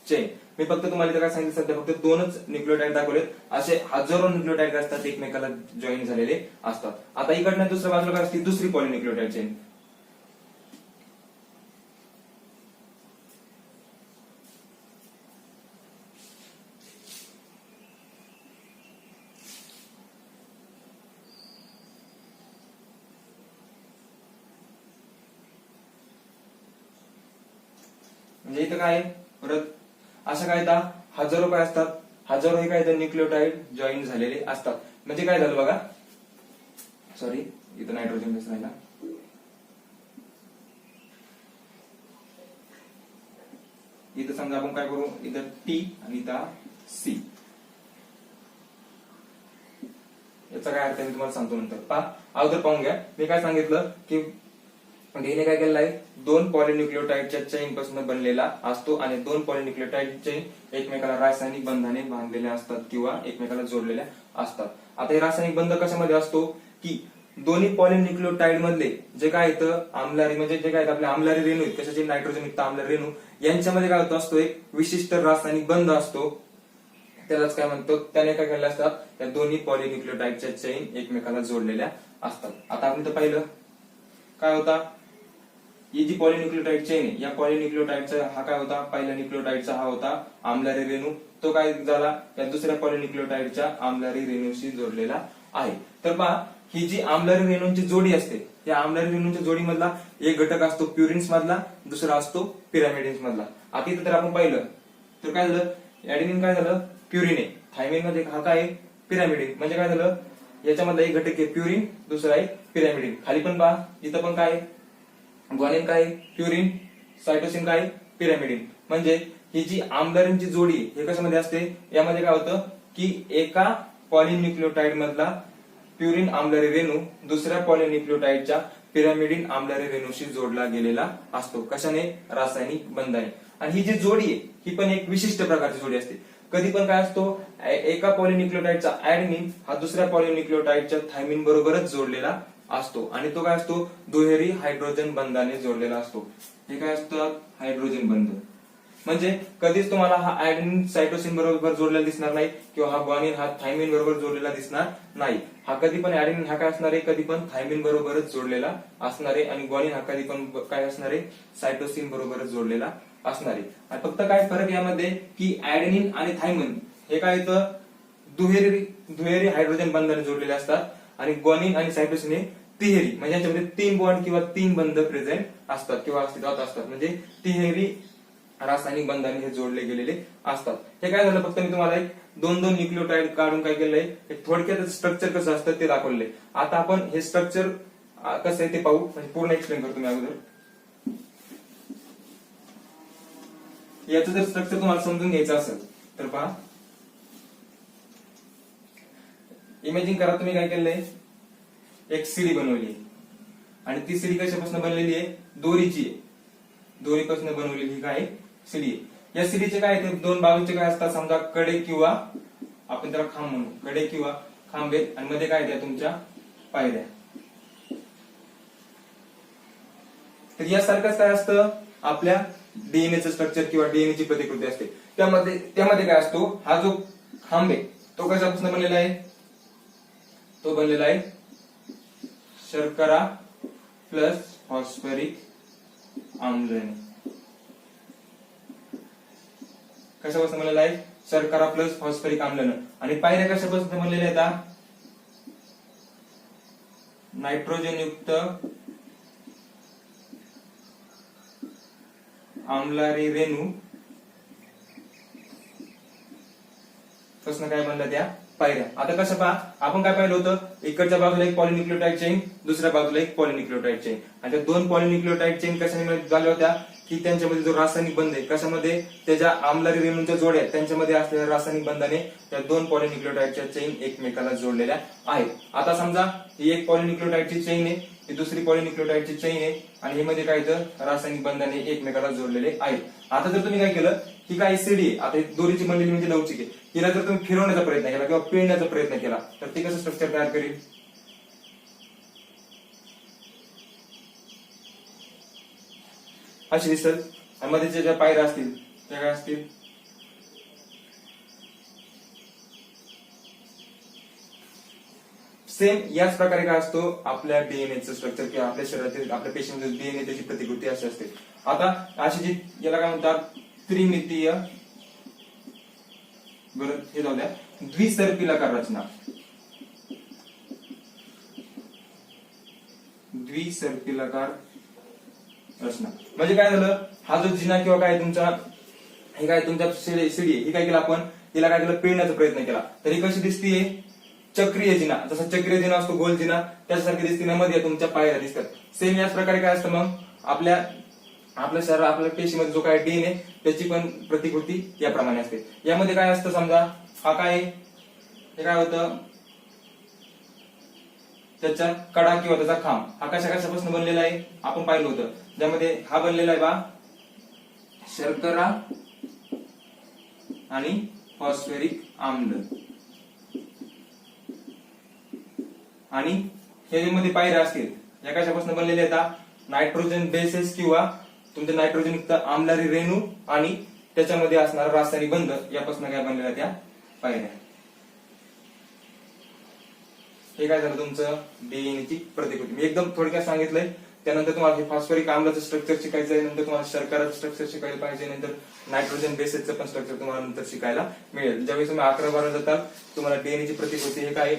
चेन. मी फक्त तुम्हाला इथं काय सांगितलं, सध्या फक्त 2च न्यूक्लियोटाइड दाखवलेत, असे हजारो न्यूक्लियोटाइड असतात एकमेकाला जॉईन झालेले असतात. आता इकडनं दुसऱ्या बाजूला काय असते, दुसरी पॉलिन्यूक्लियोटाइड चेन. म्हणजे इथं काय परत असं काय हजारो काय असतात, हजारो हे काय न्यूक्लियोटाइड जॉईन झालेले असतात. म्हणजे काय झालं बघा, सॉरी इथं नायट्रोजन बेस राहिला. इथं समजा आपण काय करू, इथं टी आणि इथं सी. याचा काय अर्थ आहे मी तुम्हाला सांगतो नंतर. पहा अगोदर पाहून घ्या, मी काय सांगितलं की डीएनए काय केलेला आहे, 2 पॉलिन्यूक्लियोटाइडच्या चेन पासून बनलेला असतो, आणि 2 पॉलिन्यूक्लियोटाइड चेन एकमेकाला रासायनिक बंधाने बांधलेल्या असतात किंवा एकमेकाला जोडलेल्या असतात. आता हे रासायनिक बंध कशामध्ये असतो की दोन्ही पॉलिन्यूक्लियोटाइड मधले जे काय येतं आम्लारी, म्हणजे जे काय आपले आम्लारी रेणू आहेत, कशाचे नायट्रोजन युक्त आम्लारी रेणू, यांच्यामध्ये काय होतो असतो एक विशिष्ट रासायनिक बंध असतो, त्यालाच काय म्हणतो, त्याने काय केलेलं असतात, त्या दोन्ही पॉलिन्यूक्लियोटाइडच्या चेन एकमेकाला जोडलेल्या असतात. आता आपण इथं पाहिलं काय होता, ही जी पॉलिन्यूक्लियोटाइड चेन आहे या पॉलिन्यूक्लियोटाइडचा हा काय होता, पहिल्या न्यूक्लियोटाइडचा हा होता आम्लारी रेणू, तो काय झाला या दुसऱ्या पॉलिन्यूक्लियोटाइडच्या आम्लारी रेणूशी जोडलेला आहे. तर पहा ही जी आम्लारी रेणूंची जोडी असते, या आम्लारी रेणूंच्या जोडीमधला एक घटक असतो प्युरिन्स मधला, दुसरा असतो पिरॅमिडिन्स मधला. आता इथं तर आपण पाहिलं तर काय झालं, ऍडेनिन काय झालं प्युरिन आहे, थायमिन मध्ये हा काय पिरॅमिडिन. म्हणजे काय झालं याच्यामधला एक घटक आहे प्युरिन, दुसरा आहे पिरॅमिडिन. खाली पण पहा इथं पण काय ग्वानिन काय प्युरिन, सायटोसिन काय पिरॅमिडिन. म्हणजे ही जी आम्लरेंची जोडी हे कशामध्ये असते, यामध्ये काय होतं की एका पॉलिन्यूक्लियोटाइड मधला प्युरिन आम्लरे रेणू दुसऱ्या पॉलिन्यूक्लियोटाइडच्या पिरॅमिडिन आम्लरे रेणूशी जोडला गेलेला असतो. कशाने, रासायनिक बंधाने. आणि ही जी जोडी आहे ही पण एक विशिष्ट प्रकारची जोडी असते. कधी पण काय असतो एका पॉलिन्यूक्लियोटाइडचा ऍडेनिन हा दुसऱ्या पॉलिन्यूक्लियोटाइडच्या थायमिन बरोबरच जोडलेला असतो आणि तो काय असतो दुहेरी हायड्रोजन बंधाने जोडलेला असतो. हे काय असतं हायड्रोजन बंध. म्हणजे कधीच तुम्हाला हा ऍडेनिन सायटोसिन बरोबर जोडलेला दिसणार नाही किंवा हा ग्वानिन हा थायमिन बरोबर जोडलेला दिसणार नाही. हा कधी पण ऍडेनिन हा काय असणार आहे कधी पण थायमिन बरोबरच जोडलेला असणार आहे आणि ग्वानिन हा कधी पण काय असणार आहे सायटोसिन बरोबरच जोडलेला असणार आहे. आणि फक्त काय फरक यामध्ये की ऍडेनिन आणि थायमिन हे काय येतं दुहेरी हायड्रोजन बंधाने जोडलेले असतात आणि ग्वानिन आणि सायटोसिन हे तिहेरी म्हणजे याच्यामध्ये 3 बॉन्ड किंवा 3 बंध प्रेझेंट असतात किंवा अस्तित्वात असतात. म्हणजे तिहेरी रासायनिक बंधाने हे जोडले गेलेले असतात. हे काय झालं फक्त मी तुम्हाला एक 2-2 न्यूक्लियोटाइड काढून काय केलंय थोडक्यात स्ट्रक्चर कसं असतं ते दाखवलंय. आता आपण हे स्ट्रक्चर कसं आहे ते पाहू, म्हणजे पूर्ण एक्सप्लेन करतो मी अगोदर. याचं जर स्ट्रक्चर तुम्हाला समजून घ्यायचं असेल तर पहा, इमेजिन करा तुम्ही काय केलंय एक सीडी बनवली आणि ती सीडी कशापासून बनलेली आहे दोरीची आहे. दोरीपासून बनवलेली ही काय सीडी आहे. या सीडीचे काय ते दोन बाजूचे काय असतात समजा कडे किंवा आपण त्याला खांब म्हणू, कडे किंवा खांब आहेत आणि मध्ये काय द्या तुमच्या पायऱ्या. तर यासारखंच काय असतं आपल्या डीएनएचं स्ट्रक्चर किंवा डीएनएची प्रतिकृती असते. त्यामध्ये काय असतो हा जो खांब आहे तो कशापासून बनलेला आहे, तो बनलेला आहे शर्करा प्लस फॉस्फरिक आम्लने. कशापासून बनलेला आहे शर्करा प्लस फॉस्फरिक आम्लने. आणि पायऱ्या कशापासून बनलेल्या आहेत नायट्रोजन युक्त आम्लारी रेणू पासून काय बनलं त्या पायऱ्या. आता कसं पहा आपण काय पाहिलं होतं इकडच्या बाजूला एक पॉलिन्यूक्लियोटाइड चेन दुसऱ्या बाजूला एक पॉलिन्यूक्लियोटाइड चेन आणि त्या दोन पॉलिन्यूक्लियोटाइड चेन कशाने झाल्या होत्या की त्यांच्यामध्ये जो रासायनिक बंध आहे कशामध्ये त्याच्या आम्लारी रेणूंच्या जोड्या त्यांच्यामध्ये असलेल्या रासायनिक बंधाने त्या दोन पॉलिन्यूक्लियोटाइडच्या चेन एकमेकाला जोडलेल्या आहेत. आता समजा ही एक पॉलिन्यूक्लियोटाइडची चेन आहे ही दुसरी पॉलिन्यूक्लियोटाइडची चेन आहे आणि मध्ये काय तर रासायनिक बंधाने एकमेकाला जोडलेले आहेत. आता जर तुम्ही काय केलं ही काय सीडी आहे आता दोरीची बनलेली म्हणजे लवचिक आहे, हिला जर तुम्ही फिरवण्याचा प्रयत्न केला किंवा पिळण्याचा प्रयत्न केला तर ती कसं स्ट्रक्चर तयार करेल अशी दिसेल. आणि मध्ये ज्या पायऱ्या असतील त्या काय असतील सेम याच प्रकारे काय असतो आपल्या डीएनएचं स्ट्रक्चर किंवा आपल्या शरीरातील आपल्या पेशीमध्ये डीएनए त्याची प्रतिकृती अशी असते. आता अशी जी याला काय म्हणतात त्रिमितीय बरं हे जाऊ द्या द्विसर्पिलाकार रचना. द्विसर्पिलाकार रचना म्हणजे काय झालं हा जो जिना किंवा काय तुमचा हे काय तुमच्या सीडी ही काय केलं आपण हिला काय केलं पिळण्याचा प्रयत्न केला तर ही कशी दिसतीये चक्रीय जिना. जसा चक्रीय जिना असतो गोल जिना त्याच्यासारखी दिसते मध्ये तुमच्या पायऱ्या दिसतात. सेम याच प्रकारे काय असतं मग आपल्या शरीर आपल्या पेशीमध्ये जो काय डीएनए त्याची पण प्रतिकृती याप्रमाणे असते. यामध्ये काय असतं समजा हा काय हे काय होतं त्याच्या कडा किंवा त्याचा खांब हा कशापासून बनलेला आहे आपण पाहिलं होतं ज्यामध्ये हा बनलेला आहे बा शर्करा आणि फॉस्फरिक आम्ल. आणि हे जे मध्ये पायऱ्या असतील या कशापासून बनलेल्या आहेत नायट्रोजन बेसेस किंवा तुमचे नायट्रोजन युक्त आम्लारी रेणू आणि त्याच्यामध्ये असणारा रासायनिक बंध यापासून काय बनलेल्या त्या पायऱ्या. हे काय झालं तुमचं डीएनएची प्रतिकृती. मी एकदम थोडक्यात सांगितलंय. त्यानंतर तुम्हाला हे फॉस्फरिक आम्लाचं स्ट्रक्चर शिकायचं आहे, नंतर तुम्हाला शर्कराचं स्ट्रक्चर शिकायला पाहिजे, नंतर नायट्रोजन बेसेसचं पण स्ट्रक्चर तुम्हाला नंतर शिकायला मिळेल. ज्यावेळी तुम्ही 11-12 जाताल तुम्हाला डीएनएची प्रतिकृती हे काय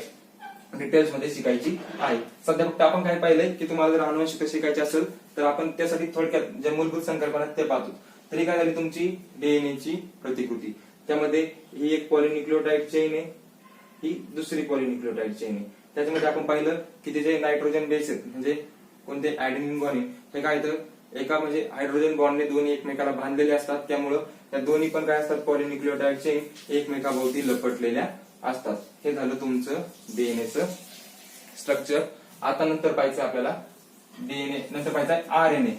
डिटेल्स मध्ये शिकायची आहे. सध्या फक्त आपण काय पाहिलंय की तुम्हाला जर अनुवंशिक शिकायची असेल तर आपण त्यासाठी थोडक्यात ज्या मूलभूत संकल्पना त्या पाहतो. तरी काय झाली तुमची डीएनएची प्रतिकृती. त्यामध्ये ही एक पॉलिन्यूक्लियोटाइड चेन आहे, ही दुसरी पॉलिन्यूक्लियोटाइड चेन आहे. त्याच्यामध्ये आपण पाहिलं की ते जे नायट्रोजन बेस आहेत म्हणजे कोणते ऍडेनिन ग्वानिन हे काय तर एका म्हणजे हायड्रोजन बॉन्डने दोन्ही एकमेकाला बांधलेले असतात, त्यामुळं त्या दोन्ही पण काय असतात पॉलिन्यूक्लियोटाइड चेन एकमेकाभोवती लपटलेल्या असतात. हे झालं तुमचं डीएनएचं स्ट्रक्चर. आता नंतर पाहायचं आपल्याला डीएनए, नंतर पाहायचं आरएनए.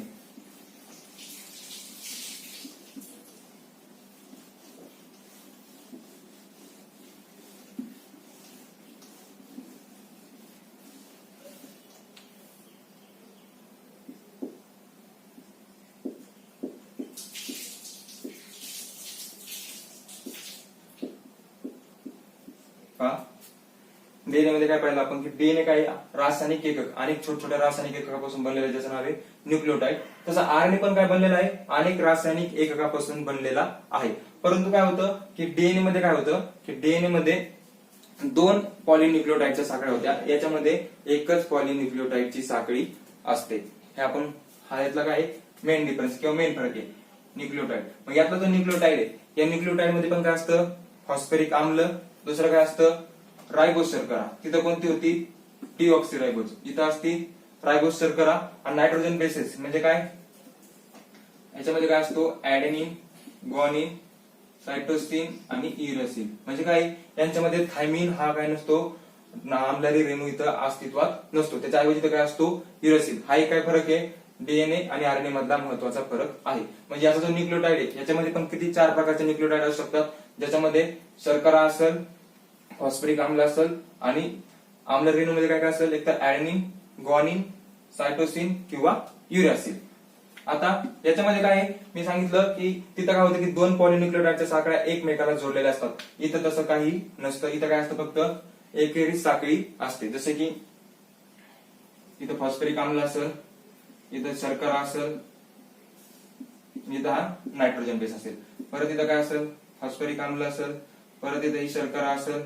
डीएनए मध्ये काय पाहिलं आपण की डीएनए काय रासायनिक एकक, अनेक छोट्या छोट्या रासायनिक एककापासून बनलेला आहे, ज्याचं नाव आहे न्यूक्लियोटाइड. तसं आरएनए पण काय बनलेला आहे, अनेक रासायनिक एककापासून बनलेला आहे. परंतु काय होतं की डीएनए मध्ये काय होतं की डीएनए मध्ये दोन पॉलिन्यूक्लियोटाइडच्या साखळ्या होत्या, याच्यामध्ये एकच पॉलिन्यूक्लियोटाइडची साखळी असते. हे आपण हा यातला काय मेन डिफरन्स किंवा मेन फरक आहे न्यूक्लियोटाइड. मग यातला जो न्यूक्लियोटाइड आहे या न्यूक्लियोटाइड मध्ये पण काय असतं फॉस्फरिक आम्ल, दुसरं काय असतं रायबोज शर्करा. तिथं कोणती होती डीऑक्सिरायबोज, इथं असती रायबोज शर्करा. आणि नायट्रोजन बेसेस म्हणजे काय, याच्यामध्ये काय असतो ऍडेनिन, ग्वानिन, सायटोसिन आणि युरासिल. म्हणजे काय यांच्यामध्ये थायमिन हा काय नसतो, आम्लारी रेणू इथं अस्तित्वात नसतो, त्याच्याऐवजी इथं काय असतो युरासिल. हा एक काय फरक आहे डीएनए आणि आरएनए मधला महत्वाचा फरक आहे. म्हणजे याचा जो न्यूक्लियोटाइड आहे याच्यामध्ये पण किती 4 प्रकारचे न्यूक्लियोटाइड असू शकतात, ज्याच्यामध्ये शर्करा असेल, फॉस्फरिक आम्ल असेल आणि आम्ल रेणूमध्ये काय काय असेल, एक तर ऍडेनिन, ग्वानिन, सायटोसिन किंवा युरासिल. आता याच्यामध्ये काय मी सांगितलं की तिथं काय होतं की दोन पॉलिन्यूक्लियोटाइडच्या साखळ्या एकमेकाला जोडलेल्या असतात. इथं तसं काही नसतं, इथं काय असतं फक्त एकेरी साखळी असते. जसे की इथं फॉस्फरिक आम्ल असेल, इथं शर्करा असेल, इथं हा नायट्रोजन बेस असेल, परत इथं काय असेल फॉस्फरिक आम्ल असेल, परत इथं ही शर्करा असेल,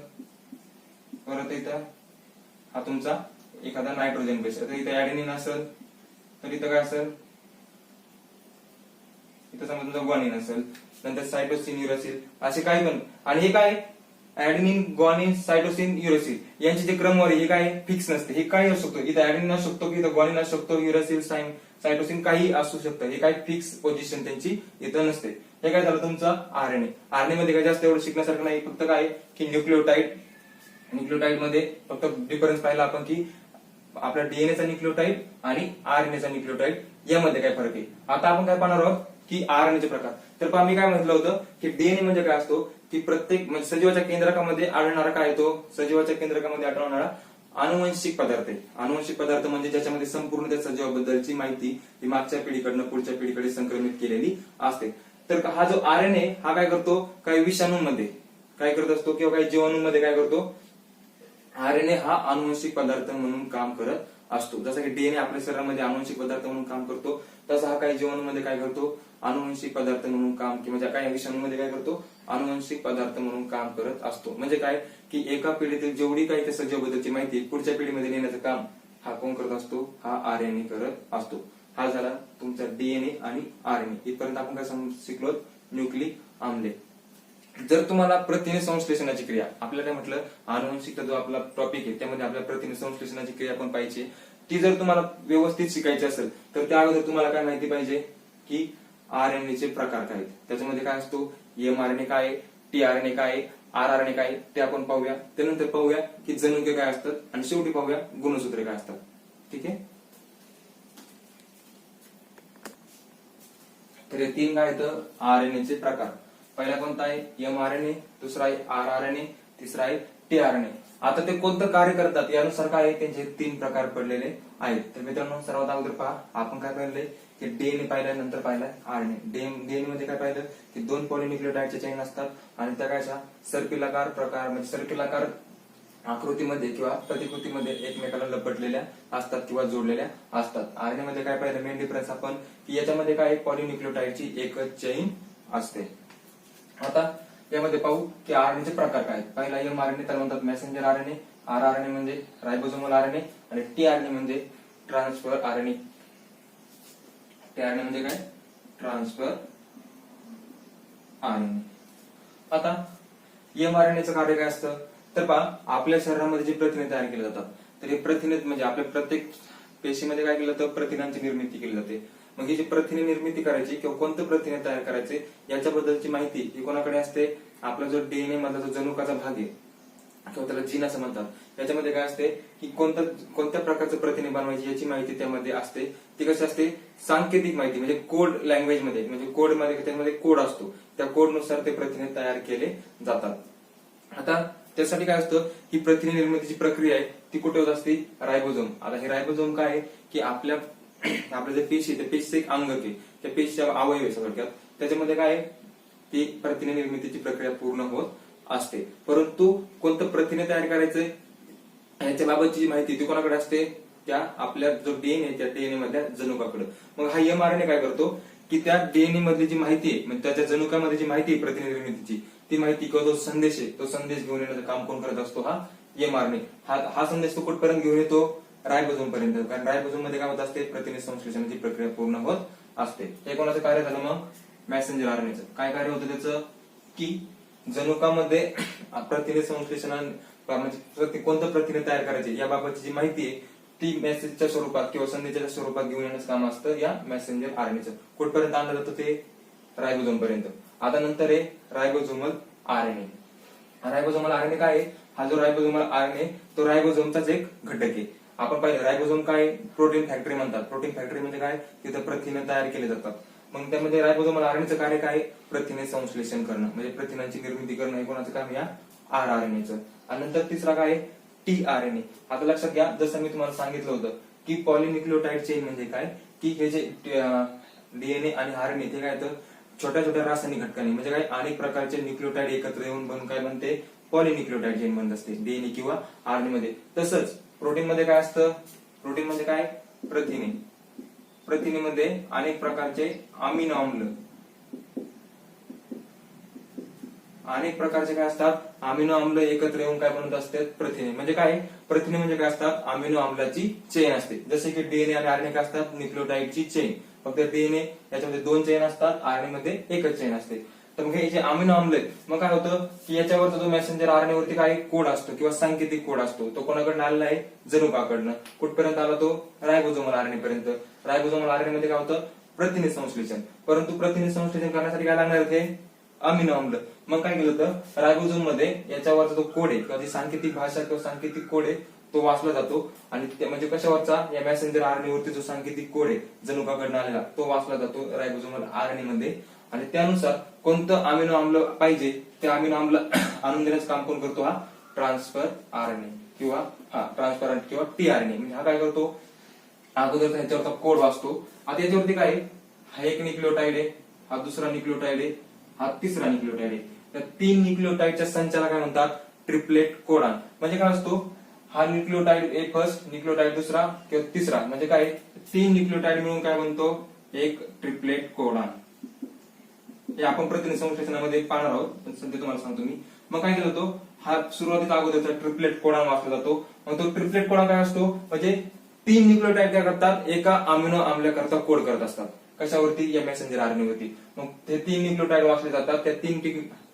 परत इथं हा तुमचा एखादा नायट्रोजन बेस. तर इथं ऍडेनिन असेल, तर इथं काय असेल इथं समजा तुमचा ग्वानिन असेल, नंतर सायटोसिन, युरासिल असे काही पण. आणि हे काय ऍडेनिन, ग्वानिन, सायटोसिन, युरासिल यांची जे क्रमवारी हे काय फिक्स नसते, हे काही असू शकतो. इथं ऍडेनिन असू शकतो, इथं ग्वानिन असू शकतो, युरासिल, सायटोसिन काही असू शकतं. हे काय फिक्स पोझिशन त्यांची इथं नसते. हे काय झालं तुमचं आरएनए. आरएनए मध्ये काय जास्त एवढं शिकण्यासारखं नाही, फक्त काय की न्यूक्लियोटाइड मध्ये फक्त डिफरन्स पाहिला आपण की आपला डीएनएचा न्यूक्लियोटाइड आणि आरएनएचा न्यूक्लियोटाइड यामध्ये काय फरक आहे. आता आपण काय पाहणार आहोत की आरएनएचे प्रकार. तर पहा मी काय म्हटलं होतं की डीएनए म्हणजे काय असतो की प्रत्येक म्हणजे सजीवाच्या केंद्रकामध्ये आढळणारा काय येतो, सजीवाच्या केंद्रकामध्ये आढळणारा आनुवंशिक पदार्थ आहे. आनुवंशिक पदार्थ म्हणजे ज्याच्यामध्ये संपूर्ण त्या सजीवाबद्दलची माहिती ही मागच्या पिढीकडनं पुढच्या पिढीकडे संक्रमित केलेली असते. तर हा जो आरएनए हा काय करतो, काही विषाणूंमध्ये काय करत असतो किंवा काही जीवाणूंमध्ये काय करतो, आरएनए हा आनुवंशिक पदार्थ म्हणून काम करत असतो. जसं की डीएनए आपल्या शरीरामध्ये आनुवंशिक पदार्थ म्हणून काम करतो, तसा हा काही जीवाणूंमध्ये काय करतो आनुवंशिक पदार्थ म्हणून काम, किंवा काही विषाणूंमध्ये काय करतो आनुवंशिक पदार्थ म्हणून काम करत असतो. म्हणजे काय की एका पिढीतील जेवढी काही त्या सजीवाबद्दलची माहिती पुढच्या पिढीमध्ये नेण्याचं काम हा कोण करत असतो, हा आरएनए करत असतो. हा झाला तुमचा डीएनए आणि आरएनए. इथपर्यंत आपण काय शिकलो न्यूक्लिक आम्ले. जर तुम्हाला प्रथिने संश्लेषणाची क्रिया, आपल्याला काय म्हटलं आनुवंशिकता जो आपला टॉपिक आहे त्यामध्ये आपल्याला प्रथिने संश्लेषणाची क्रिया पण पाहिजे, ती जर तुम्हाला व्यवस्थित शिकायची असेल तर त्या अगोदर तुम्हाला काय माहिती पाहिजे की आरएनए चे प्रकार काय आहेत. त्याच्यामध्ये काय असतो एमआरएनए काय आहे, टीआरएनए काय आहे, आरआरएनए काय आहे ते आपण पाहूया. त्यानंतर पाहूया की जनुके काय असतात आणि शेवटी पाहूया गुणसूत्रे काय असतात. ठीक आहे, तर हे 3 काय आहेत आरएनए चे प्रकार. पहिला कोणता आहे एमआरएनए, दुसरा आहे आरआरएनए, तिसरा आहे टीआरएनए. आता ते कोणतं कार्य करतात यानुसार काय आहे त्यांचे 3 प्रकार पडलेले आहेत. तर मित्रांनो सर्वात अगोदर पहा आपण काय पाहिलंय की डीएनए पाहिलाय, नंतर पाहिलाय आरएनए. डीएनए मध्ये काय पाहिलं की 2 पॉलिन्यूक्लियोटाइडच्या चेन असतात आणि त्या काय सर्क्युलाकार प्रकार म्हणजे सर्क्युलाकार आकृतीमध्ये किंवा प्रतिकृतीमध्ये एकमेकाला लपटलेल्या असतात किंवा जोडलेल्या असतात. आरएनए मध्ये काय पाहिलं मेन डिफरन्स आपण की याच्यामध्ये काय पॉलिन्यूक्लियोटाइडची एकच चेन असते. आता यामध्ये पाहू की आरएनए चे प्रकार काय आहेत. पहिला एमआरएनए त्याला म्हणतात मेसेंजर आरएनए, आरआरएनए म्हणजे रायबोसोमल आरएनए आणि टीआरएनए म्हणजे ट्रान्सफर आरएनए. टीआरएनए म्हणजे काय ट्रान्सफर आरएनए. आता mRNAचं कार्य काय असतं तर पहा, आपल्या शरीरामध्ये जे प्रथिने तयार केले जातात तर हे प्रथिने म्हणजे आपल्या प्रत्येक पेशीमध्ये काय केलं जातं, प्रथिनांची निर्मिती केली जाते. मग ही जी प्रथिने निर्मिती करायची किंवा कोणतं प्रथिने तयार करायचे याच्याबद्दलची माहिती ही कोणाकडे असते, आपला जो डीएनए मधला जो जनुकाचा भाग आहे किंवा त्याला जीन असं म्हणतात, याच्यामध्ये काय असते की कोणत्या प्रकारचं प्रथिने बनवायची याची माहिती त्यामध्ये असते. ती कशी असते, सांकेतिक माहिती म्हणजे कोड लँग्वेज मध्ये, म्हणजे कोड मध्ये त्यामध्ये कोड असतो, त्या कोडनुसार ते प्रथिने तयार केले जातात. आता त्यासाठी काय असतं, ही प्रथिने निर्मितीची प्रक्रिया आहे ती कुठे होत असते, रायबोझोम. आता हे रायबोझोम काय आहे की आपल्या जे पेशी त्या पेशीचं एक अंग आहे, त्या पेशीच्या अवयव आहे थोडक्यात, त्याच्यामध्ये काय आहे ती प्रथिने निर्मितीची प्रक्रिया पूर्ण होत असते. परंतु कोणतं प्रथिने तयार करायचंय याच्या बाबतची जी माहिती ती कोणाकडे असते, त्या आपल्या जो डीएनए त्या डीएनए मधल्या जनुकाकडे. मग हा mRNA काय करतो की त्या डीएनए मधली जी माहिती आहे म्हणजे त्याच्या जनुकामध्ये जी माहिती आहे प्रथिने निर्मितीची, ती माहिती किंवा जो संदेश आहे तो संदेश घेऊन येण्याचं काम कोण करत असतो, हा mRNA. हा संदेश तो कुठपर्यंत घेऊन येतो, रायबोझोम पर्यंत. कारण रायबोझोम मध्ये काय होत असते, प्रथिने संश्लेषणाची प्रक्रिया पूर्ण होत असते. हे कोणाचं कार्य झालं मग, मेसेंजर आरएनएचं. काय कार्य होतं त्याचं की जनुकामध्ये प्रथिने संश्लेषण म्हणजे कोणतं प्रथिने तयार करायचे याबाबतची जी माहिती आहे ती मेसेजच्या स्वरूपात किंवा संदेशाच्या स्वरूपात घेऊन येण्याचं काम असतं या मेसेंजर आरएनएचं. कुठपर्यंत आणलं जातं ते, रायबोझोम पर्यंत. आता नंतर आहे रायबोझोमल आरएनए. रायबोझोमल आरएनए काय आहे, हा जो रायबोझोमल आरएनए तो रायबोझोमचाच एक घटक आहे. आपण पाहिलं रायबोझोम काय, प्रोटीन फॅक्टरी म्हणतात. प्रोटीन फॅक्टरी म्हणजे काय, तिथं प्रथिने तयार केले जातात. मग त्यामध्ये रायबोझोमल आरएनएचं कार्य काय, प्रथिने संश्लेषण करणं म्हणजे प्रथिनांची निर्मिती करणं हे कोणाचं काम, या आरएनएचं. आणि नंतर तिसरा काय, टीआरएनए. आता लक्षात घ्या, जसं मी तुम्हाला सांगितलं होतं की पॉलिन्यूक्लियोटाइड चेन म्हणजे काय, की हे जे डीएनए आणि आरएनए ते काय तर छोट्या छोट्या रासायनिक घटकांनी म्हणजे काय अनेक प्रकारचे न्यूक्लियोटाइड एकत्र येऊन बनून काय बनते, पॉलिन्यूक्लियोटाइड चेन बनत असते डीएनए किंवा आरएनए मध्ये. तसंच प्रोटीन मध्ये काय असतं, प्रोटीन मध्ये काय, प्रथिने. प्रथिनेमध्ये अनेक प्रकारचे अमिनो आम्ल, अनेक प्रकारचे काय असतात, अमिनो आम्ल एकत्र येऊन काय बनत असतात, प्रथिने. म्हणजे काय, प्रथिने म्हणजे काय असतात, अमिनो आम्लाची चेन असते. जसे की डीएनए आणि आरएनए काय असतात, न्यूक्लियोटाइडची चेन. फक्त डीएनए याच्यामध्ये 2 चेन असतात, आरएनए मध्ये एकच चेन असते. तर मग हे जे अमिनो आम्ल आहेत, मग काय होतं की याच्यावरचा जो मेसेंजर आरएनए वरती काय कोड असतो किंवा सांकेतिक कोड असतो, तो कोणाकडनं आलेला आहे, जनुकाकडनं. कुठपर्यंत आला तो, रायबोझोमल आरएनए पर्यंत. रायबोझोमल आरएनए मध्ये काय होतं, प्रथिने संश्लेषण. परंतु प्रथिने संश्लेषण करण्यासाठी काय लागणार होते, अमिनो आम्ल. मग काय केलं होतं, रायबोझोम मध्ये याच्यावरचा जो कोड आहे किंवा जी सांकेतिक भाषा किंवा सांकेतिक कोड आहे तो वाचला जातो. आणि ते म्हणजे कशावरचा, या मेसेंजर आरएनए वरती जो सांकेतिक कोड आहे जनुकाकडनं आलेला तो वाचला जातो रायबोझोमल आरएनए मध्ये. आणि त्यानुसार कोणतं अमिनो आम्ल पाहिजे ते अमिनो आम्ल आणून देण्याचं काम कोण करतो, हा ट्रान्सफर आरएनए किंवा ट्रान्सफर किंवा टीआरएनए. म्हणजे हा काय करतो, अगोदर ह्याच्यावरचा कोड वाचतो. आता याच्यावरती काय, हा एक न्यूक्लियोटाइड आहे, हा दुसरा न्यूक्लियोटाइड आहे, हा तिसरा न्यूक्लियोटाइड आहे. त्या 3 न्यूक्लियोटाइडच्या संचाला काय म्हणतात, ट्रिपलेट कोडॉन. म्हणजे काय असतो, हा न्यूक्लियोटाइड एक फर्स्ट, न्यूक्लियोटाइड दुसरा किंवा तिसरा, म्हणजे काय 3 न्यूक्लियोटाइड मिळून काय बनतो, एक ट्रिपलेट कोडॉन. हे आपण प्रथिने संश्लेषणामध्ये पाहणार आहोत, पण सध्या तुम्हाला सांगतो मी. मग काय केलं होतो, हा सुरुवातीचा अगोदरचा ट्रिपलेट कोडॉन वाचला जातो. मग तो ट्रिपलेट कोडॉन काय असतो, म्हणजे 3 न्यूक्लियोटाइड काय करतात, एका अमिनो आम्लाकरता कोड करत असतात. कशावरती, या मेसेंजर आरएनए वरती. मग ते 3 न्यूक्लियोटाइड वाचले जातात, त्या 3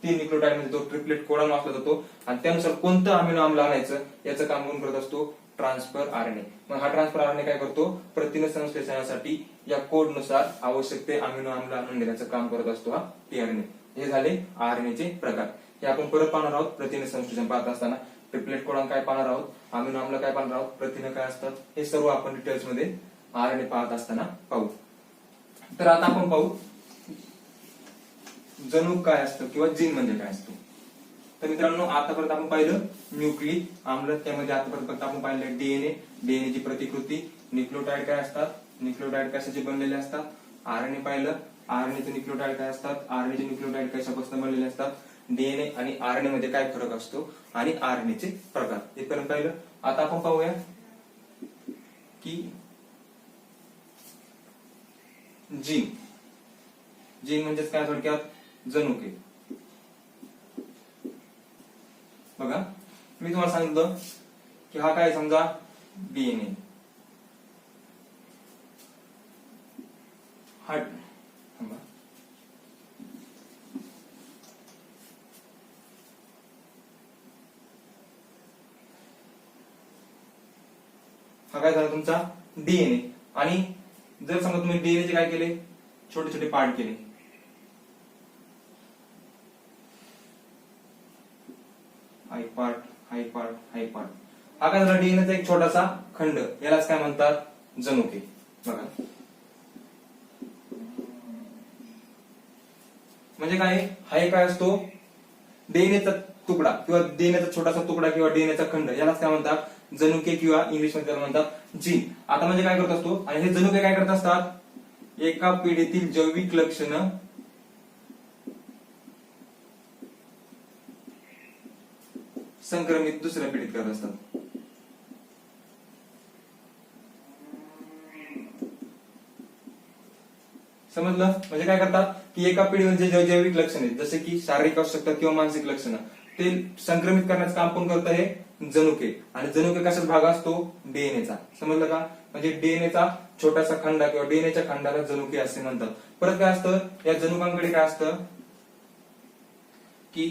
न्यूक्लियोटाइड मध्ये तो ट्रिपलेट कोडॉन वाचला जातो. आणि त्यानुसार कोणतं अमिनो आम्ल आणायचं याचं काम कोण करत असतो, ट्रान्सफर आरएनए. मग हा ट्रान्सफर आरएनए काय करतो, प्रथिने संश्लेषणासाठी या कोड नुसार आवश्यक ते अमिनो आम्ल आणून देण्याचं काम करत असतो हा टीआरएनए. हे झाले आरएनएचे प्रकार. हे आपण परत पाहणार आहोत प्रथिने संश्लेषण पाहत असताना. ट्रिपलेट कोडॉन काय पाहणार आहोत, अमिनो आम्ल काय पाहणार आहोत, प्रथिने काय असतात, हे सर्व आपण डिटेल्स मध्ये आरएनए पाहत असताना पाहू. तर आता आपण पाहू जनुक काय असतं किंवा जीन म्हणजे काय असतो. तर मित्रांनो, आतापर्यंत आपण पाहिलं न्यूक्लिक आम्ल, त्यामध्ये आतापर्यंत आपण पाहिलं डीएनए, डीएनए ची प्रतिकृती, न्यूक्लियोटाइड काय असतात, न्यूक्लियोटाइड कशाचे बनलेले असतात, आरएनए पाहिलं, आरएनए चे न्यूक्लियोटाइड काय असतात, आरएनए चे न्यूक्लियोटाइड कशापासून बनलेले असतात, डीएनए आणि आरएनए मध्ये काय फरक असतो आणि आरएनए चे प्रकार, इथपर्यंत पाहिलं. आता आपण पाहूया की जीन. जीन म्हणजेच काय, थोडक्यात जनुके. बघा, मी तुम्हाला सांगितलं की हा काय, समजा डीएनए, हा हा काय झाला तुमचा डीएनए. आणि जर समजा तुम्ही डीएनए चे काय केले, छोटे छोटे पार्ट केले, हाय पार्ट, हाय पार्ट, हाय पार्ट, हा काय झाला डीएनएचा एक छोटासा खंड, यालाच काय म्हणतात, जनुके. बघा म्हणजे काय, हा एक काय असतो डीएनएचा तुकडा किंवा डीएनएचा छोटासा तुकडा किंवा डीएनएचा खंड, यालाच काय म्हणतात, जनुके किंवा इंग्लिश मध्ये त्याला म्हणतात जीन. आता म्हणजे काय करत असतो, आणि हे जनुके काय करत असतात, एका पिढीतील जैविक लक्षणं संक्रमित दुसऱ्या पिढीत करत असतात. समजलं? म्हणजे काय करतात की एका पिढीमध्ये जे जैविक लक्षण आहेत, जसे की शारीरिक असू शकतात किंवा मानसिक लक्षणं, ते संक्रमित करण्याचं काम कोण करतं, हे जनुके. आणि जनुके कशाचा भाग असतो, डीएनएचा. समजलं का? म्हणजे डीएनएचा छोटासा खंड किंवा डीएनएच्या खंडाला जनुके असे म्हणतात. परत काय असतं, या जनुकांकडे काय असतं की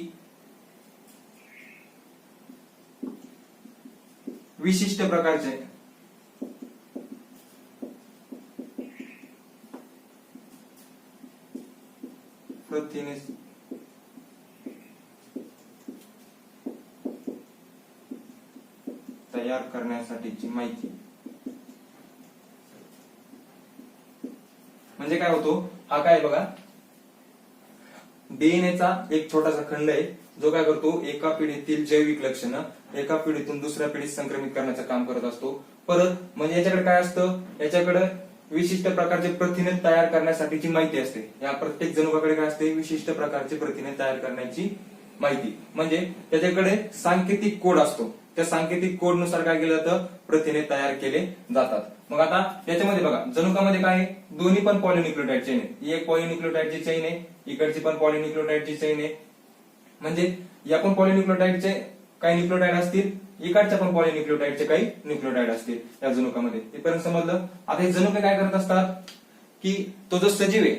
विशिष्ट प्रकारचे प्रथिने तयार करण्यासाठीची माहिती. म्हणजे काय होतो, हा काय बघा, डीएनएचा एक छोटासा खंड आहे, जो काय करतो, एका पिढीतील जैविक लक्षणं एका पिढीतून दुसऱ्या पिढीत संक्रमित करण्याचं काम करत असतो. परत म्हणजे याच्याकडे काय असतं, याच्याकडे विशिष्ट प्रकारचे प्रथिने तयार करण्यासाठीची माहिती असते. या प्रत्येक जनुकाकडे काय असते, विशिष्ट प्रकारचे प्रथिने तयार करण्याची माहिती. म्हणजे त्याच्याकडे सांकेतिक कोड असतो, त्या सांकेतिक कोड नुसार काय केलं जातं, प्रथिने तयार केले जातात. मग आता याच्यामध्ये बघा, जनुकामध्ये काय आहे, दोन्ही पण पॉलिन्यूक्लियोटाइड चेन आहे. ही एक पॉलिन्यूक्लियोटाइडची चेन आहे, इकडची पण पॉलिन्यूक्लियोटाइडची चेन आहे. म्हणजे या पण पॉलिन्यूक्लियोटाइडचे काही न्यूक्लियोटाइड असतील, इकडच्या पण पॉलिन्यूक्लियोटाइडचे काही न्यूक्लियोटाइड असतील या जनुकामध्ये. इथपर्यंत समजलं? आता हे जनुके काय करत असतात की तो जो सजीव आहे,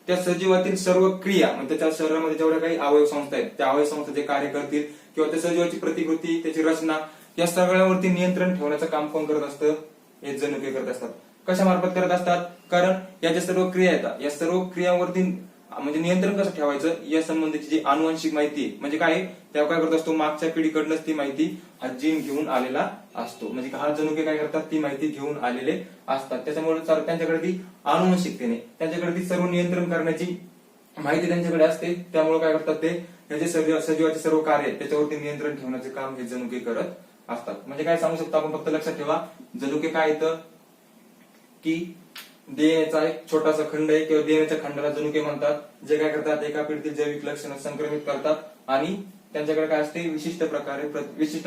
त्या सजीवातील सर्व क्रिया, म्हणजे त्याच्या शरीरामध्ये जेवढ्या काही अवयव संस्था आहेत, त्या अवयव संस्था जे कार्य करतील किंवा त्या सजीवाची प्रतिकृती, त्याची रचना, या सगळ्यावरती नियंत्रण ठेवण्याचं काम कोण करत असतं, हे जनुके करत असतात. कशा मार्फत करत असतात, कारण या ज्या सर्व क्रिया येतात, या सर्व क्रियांवरती म्हणजे नियंत्रण कसं ठेवायचं या संबंधीची जी आनुवंशिक माहिती आहे, म्हणजे काय, तेव्हा काय करत असतो, मागच्या पिढीकडनंच ती माहिती हा जीन घेऊन आलेला असतो. म्हणजे हा जनुके काय करतात, ती माहिती घेऊन आलेले असतात. त्याच्यामुळे त्यांच्याकडे ती आनुवंशिकतेने त्यांच्याकडे ती सर्व नियंत्रण करण्याची माहिती त्यांच्याकडे असते. त्यामुळे काय करतात, ते त्याचे सजीवाचे सर्व कार्य आहेत त्याच्यावरती नियंत्रण ठेवण्याचे काम हे जनुके करत असतात. म्हणजे काय सांगू शकतो आपण, फक्त लक्षात ठेवा, जनुके काय येतं की डीएनएचा एक छोटासा खंड आहे किंवा डीएनएच्या खंडाला जनुके म्हणतात, जे काय करतात, एका पिढीतील जैविक लक्षणं संक्रमित करतात आणि त्यांच्याकडे काय असते, विशिष्ट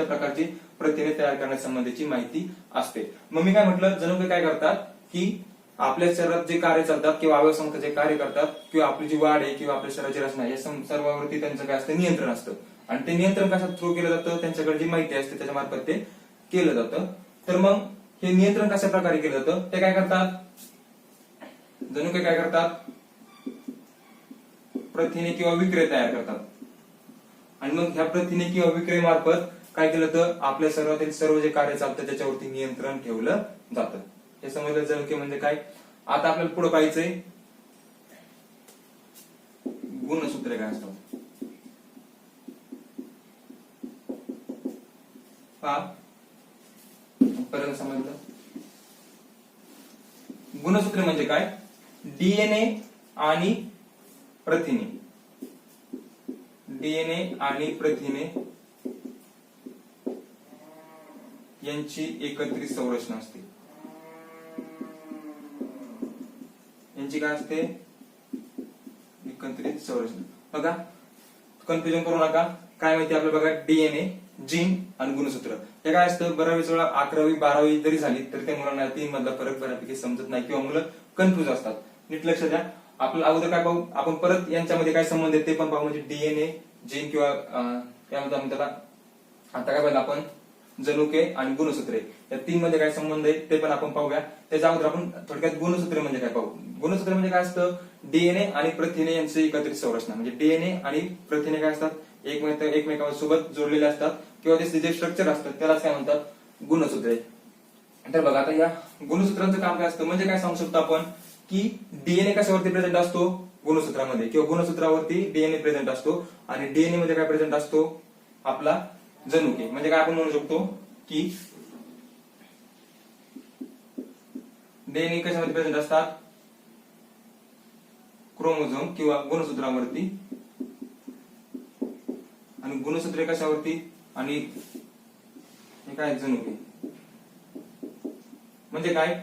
प्रकारची प्रथिने तयार करण्यासंबंधीची माहिती असते. मग मी काय म्हटलं, जनुके काय करतात की आपल्या शरीरात जे कार्य चालतात किंवा अवयव संस्था जे कार्य करतात किंवा आपली जी वाढ आहे किंवा आपल्या शरीराची रचना या सर्वांवरती त्यांचं काय असतं, नियंत्रण असतं. आणि ते नियंत्रण कशा थ्रू केलं जातं, त्यांच्याकडे जी माहिती असते त्याच्या मार्फत ते केलं जातं. तर मग हे नियंत्रण कशा प्रकारे केलं जातं, ते काय करतात, जनुके काय करतात, प्रथिने किंवा विक्रिया तयार करतात. आणि मग ह्या प्रथिने किंवा विक्रियेमार्फत काय केलं तर आपल्या शरीरातील सर्व जे कार्य चालतं त्याच्यावरती नियंत्रण ठेवलं जातं. हे समजलं जनुके म्हणजे काय. आता आपल्याला पुढे पाहायचंय गुणसूत्रे काय असतात. पर्यंत समजलं. गुणसूत्रे म्हणजे काय, डीएनए आणि प्रथिने, डीएनए आणि प्रथिने यांची एकत्रित संरचना असते. यांची काय असते, एकत्रित संरचना. बघा कन्फ्युजन करू नका, काय माहिती आपल्याला बघा, डीएनए, जीन आणि गुणसूत्र हे काय असतं, बऱ्याच वेळा 11वी 12वी जरी झाली तर त्या मुलांना तीन मधला फरक बऱ्यापैकी समजत नाही किंवा मुलं कन्फ्युज असतात. नीट लक्ष द्या. आपल्याला अगोदर काय पाहू आपण, परत यांच्यामध्ये काय संबंध आहे ते पण पाहू. म्हणजे डीएनए, जीन किंवा त्यामध्ये आपण त्याला आता काय पाहिलं आपण, जनुके आणि गुणसूत्रे या तीन मध्ये काय संबंध आहे ते पण आपण पाहूया. त्याच्या अगोदर आपण थोडक्यात गुणसूत्रे म्हणजे काय पाहू. गुणसूत्र म्हणजे काय असतं, डीएनए आणि प्रथिने यांची एकत्रित संरचना. म्हणजे डीएनए आणि प्रथिने काय असतात, एकमेकांसोबत जोडलेले असतात किंवा त्याचे जे स्ट्रक्चर असतात त्यालाच काय म्हणतात, गुणसूत्रे. तर बघा आता या गुणसूत्रांचं काम काय असतं, म्हणजे काय सांगू शकतो आपण की डीएनए कशावरती प्रेझेंट असतो, गुणसूत्रामध्ये, किंवा गुणसूत्रावरती डीएनए प्रेझेंट असतो, आणि डीएनए मध्ये काय प्रेझेंट असतो, आपला जनुके. म्हणजे काय आपण म्हणू शकतो की डीएनए कशामध्ये प्रेझेंट असतात, क्रोमोझोम किंवा गुणसूत्रावरती, आणि गुणसूत्रे कशावरती, आणि हे काय जनुके. म्हणजे काय,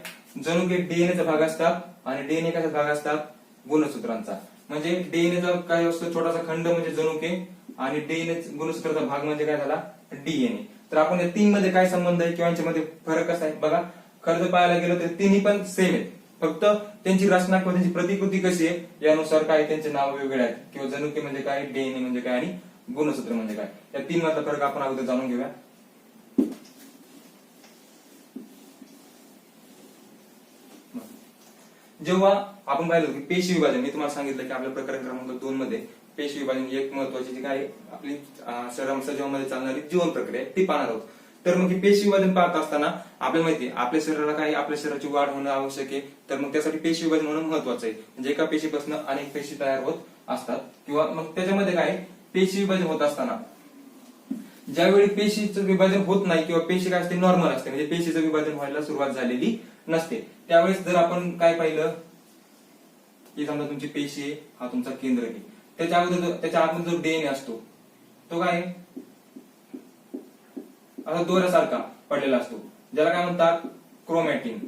जनुके डीएनएचा भाग असतात, आणि डीएनए कशाचा भाग असतात, गुणसूत्रांचा. म्हणजे डीएनएचा काय असतो, छोटासा खंड म्हणजे जनुके, आणि डीएनए गुणसूत्राचा भाग म्हणजे काय झाला, डीएनए. तर आपण या तीन मध्ये काय संबंध आहे किंवा यांच्यामध्ये फरक कसा आहे बघा. खरं तर पाहायला गेलं तर तिन्ही पण सेम आहेत, फक्त त्यांची रचना किंवा त्यांची प्रतिकृती कशी आहे यानुसार काय त्यांचे नाव वेगळे आहेत, किंवा जनुके म्हणजे काय, डीएनए म्हणजे काय, आणि गुणसूत्र म्हणजे काय. या तीन मधला फरक आपण अगोदर जाणून घेऊया. जेव्हा आपण पाहिलं की पेशी विभाजन, मी तुम्हाला सांगितलं की आपल्या प्रकरण क्रमांक 2 मध्ये पेशी विभाजन एक महत्वाची जी काय आपली शरीरामध्ये चालणारी जीवन प्रक्रिया ती पाहणार आहोत. तर मग ही पेशी विभाजन पाहत असताना आपल्याला माहिती आहे आपल्या शरीराला काय, आपल्या शरीराची वाढ होणं आवश्यक आहे. तर मग त्यासाठी पेशी विभाजन होणं महत्वाचं आहे. म्हणजे एका पेशीपासून अनेक पेशी तयार होत असतात, किंवा मग त्याच्यामध्ये काय, पेशी विभाजन होत असताना ज्यावेळी पेशीचं विभाजन होत नाही, किंवा पेशी काय असते, नॉर्मल असते, म्हणजे पेशीचं विभाजन व्हायला सुरुवात झालेली नसते, त्यावेळेस जर आपण काय पाहिलं की समजा तुमची पेशी आहे, हा तुमचा केंद्र आहे, त्याच्या अगोदर त्याच्या आतमध्ये जो डीएनए असतो तो काय असा दोऱ्यासारखा पडलेला असतो, ज्याला काय म्हणतात, क्रोमॅटिन.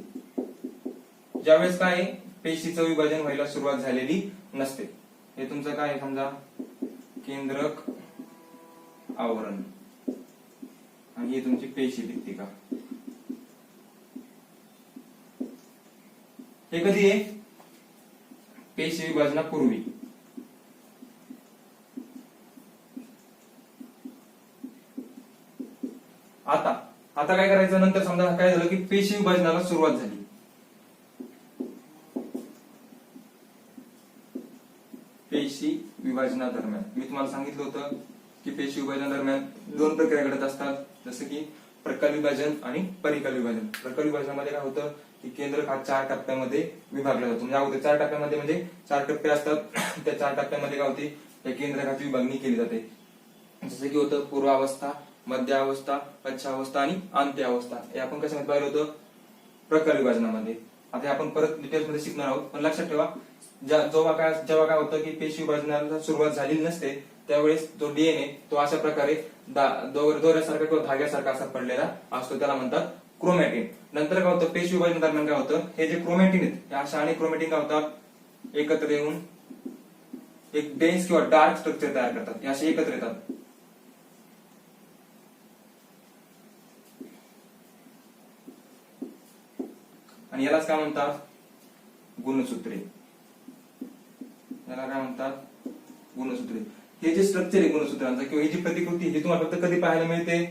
ज्यावेळेस काय पेशीचं विभाजन व्हायला सुरुवात झालेली नसते. हे तुमचं काय समजा केंद्रक आवरण, आणि ही तुमची पेशी भित्तिका. हे कधी आहे, पेशी विभाजनापूर्वी. आता काय करायचं, नंतर समजा काय झालं की पेशी विभाजनाला सुरुवात झाली. पेशी विभाजनादरम्यान मी तुम्हाला सांगितलं होतं की पेशी विभाजनादरम्यान दोन प्रक्रिया घडत असतात, जसं की प्रकल विभाजन आणि परिकल विभाजन. प्रकल विभाजनामध्ये काय होतं की केंद्रक हा 4 टप्प्यामध्ये विभागला जातो. म्हणजे अगोदर 4 टप्प्यामध्ये म्हणजे 4 टप्पे असतात, त्या 4 टप्प्यामध्ये काय होते, त्या केंद्रकाची विभागणी केली जाते. जसं की होतं पूर्वावस्था, मध्य अवस्था, पश्चावस्था आणि अंत्य अवस्था. हे आपण कशामध्ये पाहिलं होतं, प्रकल विभाजनामध्ये. आता आपण परत डिटेल्स मध्ये शिकणार आहोत, पण लक्षात ठेवा जेव्हा काय होतं की पेशी विभाजनाला सुरुवात झालेली नसते, त्यावेळेस तो डीएनए तो अशा प्रकारे दोऱ्यासारखा किंवा धाग्यासारखा असा पडलेला असतो, त्याला म्हणतात क्रोमॅटिन. नंतर काय होतं, पेशी विभाजन दरम्यान काय होतं, हे जे क्रोमॅटिन आहेत हे अशा अनेक क्रोमॅटिन काय होतात, एकत्र येऊन एक डेन्स किंवा डार्क स्ट्रक्चर तयार करतात. हे असे एकत्र येतात. आणि यालाच काय म्हणतात, गुणसूत्रे. याला काय म्हणतात, गुणसूत्रे. हे जे स्ट्रक्चर आहे गुणसूत्रांचं किंवा ही जी प्रतिकृती ही तुम्हाला फक्त कधी पाहायला मिळते,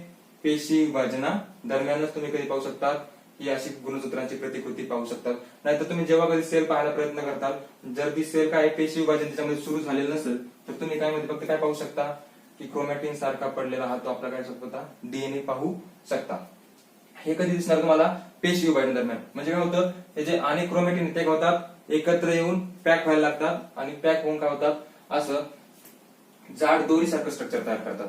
पेशी विभाजना दरम्यानच तुम्ही कधी पाहू शकतात, ही अशी गुणसूत्रांची प्रतिकृती पाहू शकतात. नाहीतर तुम्ही जेव्हा कधी सेल पाहायला प्रयत्न करताल, जर ती सेल काय पेशी विभाजन त्याच्यामध्ये सुरू झालेलं नसेल, तर तुम्ही काय मध्ये फक्त काय पाहू शकता की क्रोमॅटिन सारखा पडलेला हा तो आपला काय शकता, डीएनए पाहू शकता. हे कधी दिसणार तुम्हाला, पेशी विभाजन दरम्यान. म्हणजे काय होतं, हे जे अनेक क्रोमॅटिन ते काय होतात, एकत्र येऊन पॅक व्हायला लागतात, आणि पॅक होऊन काय होतात, असं जाड दोरीसारखं स्ट्रक्चर तयार करतात.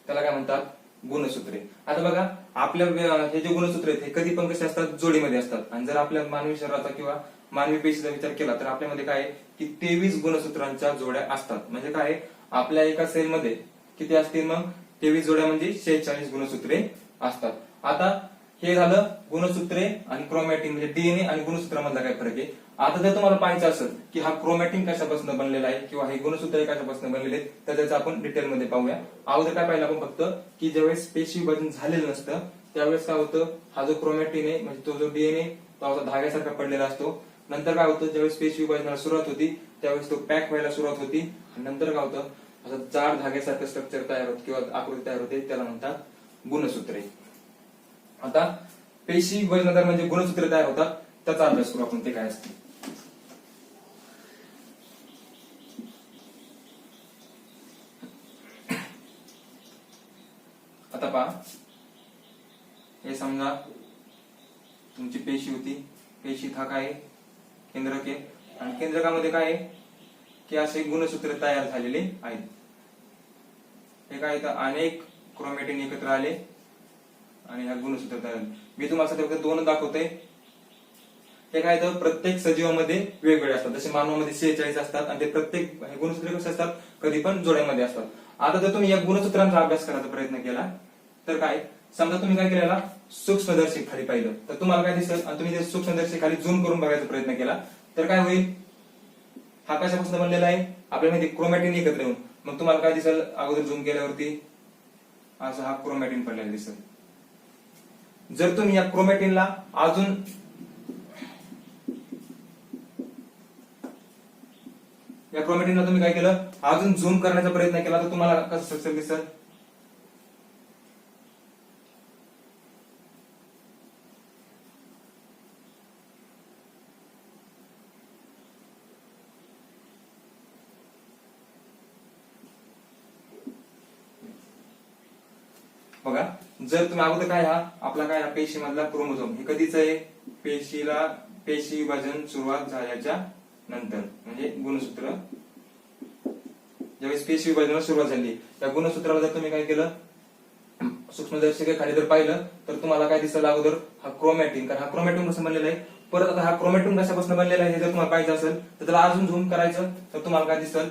त्याला काय म्हणतात, गुणसूत्रे. आता बघा आपल्या हे जे गुणसूत्रे आहेत हे कधी पण कसे असतात, जोडीमध्ये असतात. आणि जर आपल्या मानवी शरीराचा किंवा मानवी पेशीचा विचार केला तर आपल्यामध्ये काय आहे की 23 गुणसूत्रांच्या जोड्या असतात. म्हणजे काय, आपल्या एका सेलमध्ये किती असतील मग, 23 जोड्या म्हणजे 46 गुणसूत्रे असतात. आता हे झालं गुणसूत्रे आणि क्रोमॅटिन, म्हणजे डीएनए आणि गुणसूत्रामधला काय फरक आहे. आता जर तुम्हाला पाहायचं असेल की हा क्रोमॅटिन कशापासून बनलेला आहे किंवा हे गुणसूत्र कशापासून बनलेले आहेत, तर त्याचं आपण डिटेलमध्ये पाहूया. अगोदर काय पाहिलं आपण फक्त की ज्यावेळेस पेशी विभाजन झालेलं नसतं त्यावेळेस काय होतं, हा जो क्रोमॅटिन आहे म्हणजे तो जो डीएनए तो असा धाग्यासारखा पडलेला असतो. नंतर काय होतं, ज्यावेळेस पेशी विभाजनाला सुरुवात होती त्यावेळेस तो पॅक व्हायला सुरुवात होती, आणि नंतर काय होतं, असं जाड धाग्यासारखं स्ट्रक्चर तयार होत किंवा आकृती तयार होते, त्याला म्हणतात गुणसूत्रे. आता पेशी विभाजनादरम्यान म्हणजे गुणसूत्रे तयार होतात, त्याचा अभ्यास करू आपण, ते काय असते. आता पहा, हे समजा तुमची पेशी होती, पेशीत हा काय आहे, केंद्रक आहे, आणि केंद्रकामध्ये काय आहे की असे गुणसूत्र तयार झालेले आहेत. हे काय तर अनेक क्रोमॅटिन एकत्र आले आणि हा गुणसूत्र तयार झाले. मी तुम्हाला फक्त दोन दाखवतोय. हे काय तर प्रत्येक सजीवामध्ये वेगवेगळे असतात. जसे मानवामध्ये 46 असतात आणि ते प्रत्येक गुणसूत्र कसे असतात, कधी पण जोड्यामध्ये असतात. आता जर तुम्ही या गुणसूत्रांचा अभ्यास करायचा प्रयत्न केला तर काय, समजा तुम्ही काय केलेला, सूक्ष्मदर्शी खाली पाहिलं तर तुम्हाला काय दिसेल, आणि तुम्ही ते सूक्ष्मदर्शी खाली झूम करून बघायचा प्रयत्न केला तर काय होईल, हा कशापासून बनलेला आहे, आपल्या माहिती क्रोमॅटिन एकत्र येऊन. मग तुम्हाला काय दिसेल, अगोदर झूम केल्यावरती असं हा क्रोमॅटिन पडलेला दिसेल. जर तुम्ही या क्रोमॅटिनला अजून या क्रोमॅटिनला तुम्ही काय केलं, अजून झूम करण्याचा प्रयत्न केला तर तुम्हाला कसं स्ट्रक्चर दिसेल, बघा. जर तुम्ही अगोदर काय, हा आपला काय पेशी मधला क्रोमोझोम, हे कधीच आहे, पेशी विभाजन सुरुवात झाल्याच्या नंतर, म्हणजे गुणसूत्र ज्यावेळेस पेशी विभाजनाला सुरुवात झाली, त्या गुणसूत्राला जर तुम्ही काय केलं, सूक्ष्मदर्शक खाली जर पाहिलं तर तुम्हाला काय दिसेल, अगोदर हा क्रोमॅटिन, कारण हा क्रोमॅटिन कसं बनलेला आहे. परत आता हा क्रोमॅटिन कशापासून बनलेला आहे हे जर तुम्हाला पाहिजे असेल तर त्याला अजून झूम करायचं तर तुम्हाला काय दिसेल,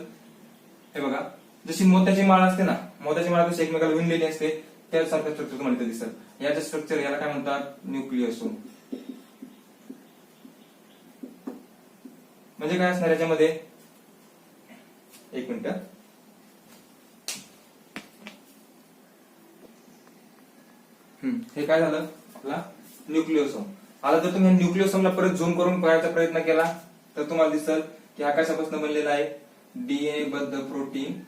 हे बघा, जशी मोत्याची माळ असते ना, मोत्याची माळ कशी एकमेकाला विणलेली असते, त्यासारखं स्ट्रक्चर तुम्हाला इथे दिसेल. याचं स्ट्रक्चर याला काय म्हणतात, न्यूक्लियसोम. म्हणजे काय असणार याच्यामध्ये, एक मिनिट, हे काय झालं आपला न्यूक्लियोसोम. आता जर तुम्ही न्यूक्लियोसोमला परत झूम करून पाहायचा प्रयत्न केला तर तुम्हाला दिसेल की हा कशापासून बनलेला आहे, डीएनए बद्ध प्रोटीन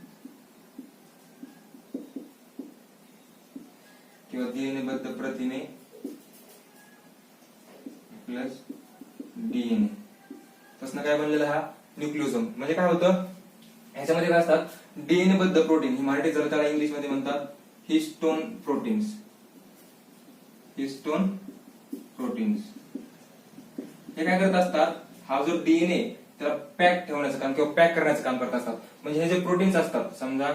किंवा डीएनए बद्ध प्रथिने प्लस डीएनए पासून काय बनलेला हा न्यूक्लियोसोम. म्हणजे काय होतं, ह्याच्यामध्ये काय असतात, डीएनए बद्ध प्रोटीन, ही मराठी जर त्याला इंग्लिश मध्ये म्हणतात हिस्टोन प्रोटीन्स. हिस्टोन प्रोटीन्स हे काय करत असतात, हा जो डीएनए त्याला पॅक ठेवण्याचं काम किंवा पॅक करण्याचं काम करत असतात. म्हणजे हे जे प्रोटीन्स असतात, समजा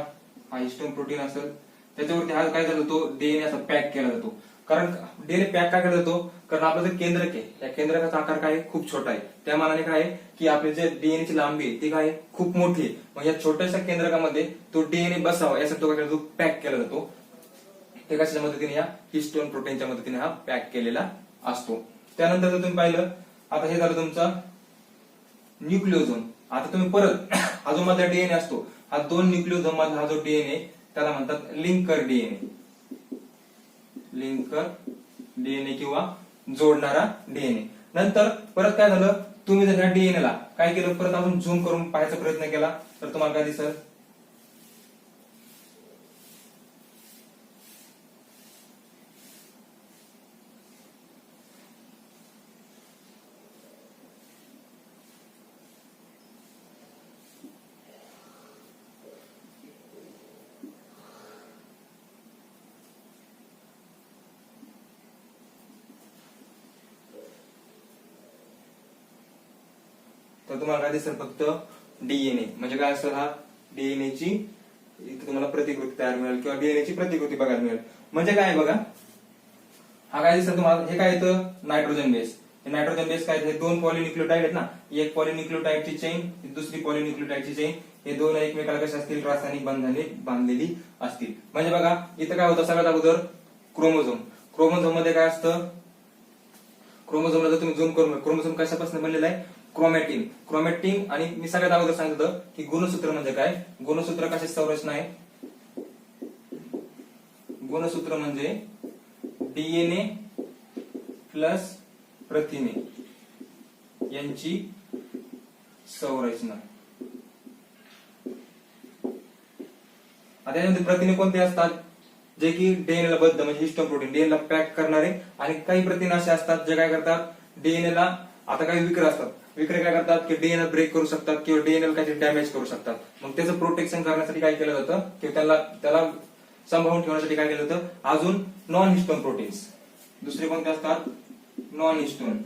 हा हिस्टोन प्रोटीन असेल, त्याच्यावरती हा काय झाला, तो डीएनए असा पॅक केला जातो. कारण डीएनए पॅक का केला जातो, कारण आपलं जे केंद्रक आहे त्या केंद्रकाचा आकार काय खूप छोटा आहे. त्या मानाने काय आहे की आपले जे डीएनए ची लांबी आहे ती काय खूप मोठी आहे. मग या छोट्याशा केंद्रकामध्ये तो डीएनए बसावा यासाठी तो काय करतो, पॅक केला जातो. ते कशाच्या मदतीने, या हिस्टोन प्रोटीनच्या मदतीने हा पॅक केलेला असतो. त्यानंतर जर तुम्ही पाहिलं, आता हे झालं तुमचा न्यूक्लियोझोम. आता तुम्ही परत हा जो मधला डीएनए असतो, हा दोन न्यूक्लियोझोम मधला हा जो डीएनए त्याला म्हणतात लिंकर डीएनए. लिंकर डीएनए किंवा जोडणारा डीएनए. नंतर परत काय झालं, तुम्ही जर ह्या डीएनए ला काय केलं, परत अजून झूम करून पाहायचा प्रयत्न केला तर तुम्हाला काय दिसेल, तर तुम्हाला काय दिसेल, फक्त डीएनए. म्हणजे काय असेल, हा डीएनए ची इथे तुम्हाला प्रतिकृती तयार मिळेल किंवा डीएनए ची प्रतिकृती बघायला मिळेल. म्हणजे काय बघा, हा काय दिसेल तुम्हाला, हे काय येतं, नायट्रोजन बेस. हे नायट्रोजन बेस काय, हे दोन पॉलिन्यूक्लियोटाइड आहेत ना, एक पॉलिन्यूक्लियोटाइडची चेन, दुसरी पॉलिन्यूक्लियोटाइडची चेन, हे दोन एकमेकाला कशा असतील, रासायनिक बंधाने बांधलेली असतील. म्हणजे बघा इथं काय होतं, सगळ्यात अगोदर क्रोमोझोम. क्रोमोझोम मध्ये काय असतं, क्रोमोझोमला जर तुम्ही झूम करून, क्रोमोझोम कशापासून बनलेला आहे, क्रोमॅटिन. क्रोमॅटिन आणि मी सगळ्यात अगोदर सांगितलं की गुणसूत्र म्हणजे काय, गुणसूत्र कशाची संरचना आहे, गुणसूत्र म्हणजे डीएनए प्लस प्रथिने यांची संरचना. आता यामध्ये प्रथिने कोणते असतात, जे की डीएनए ला बद्ध, म्हणजे हिस्टोन प्रोटीन, डीएनए ला पॅक करणारे. आणि काही प्रथिने असे असतात जे काय करतात, डीएनए ला, आता काही विकर असतात, विक्रे काय करतात की डीएनए ब्रेक करू शकतात किंवा डीएनए काहीतरी डॅमेज करू शकतात. मग त्याचं प्रोटेक्शन करण्यासाठी काय केलं जातं किंवा त्याला सांभाळून ठेवण्यासाठी काय केलं जातं, अजून नॉन हिस्टोन प्रोटीन्स. दुसरे कोणते असतात, नॉन हिस्टोन,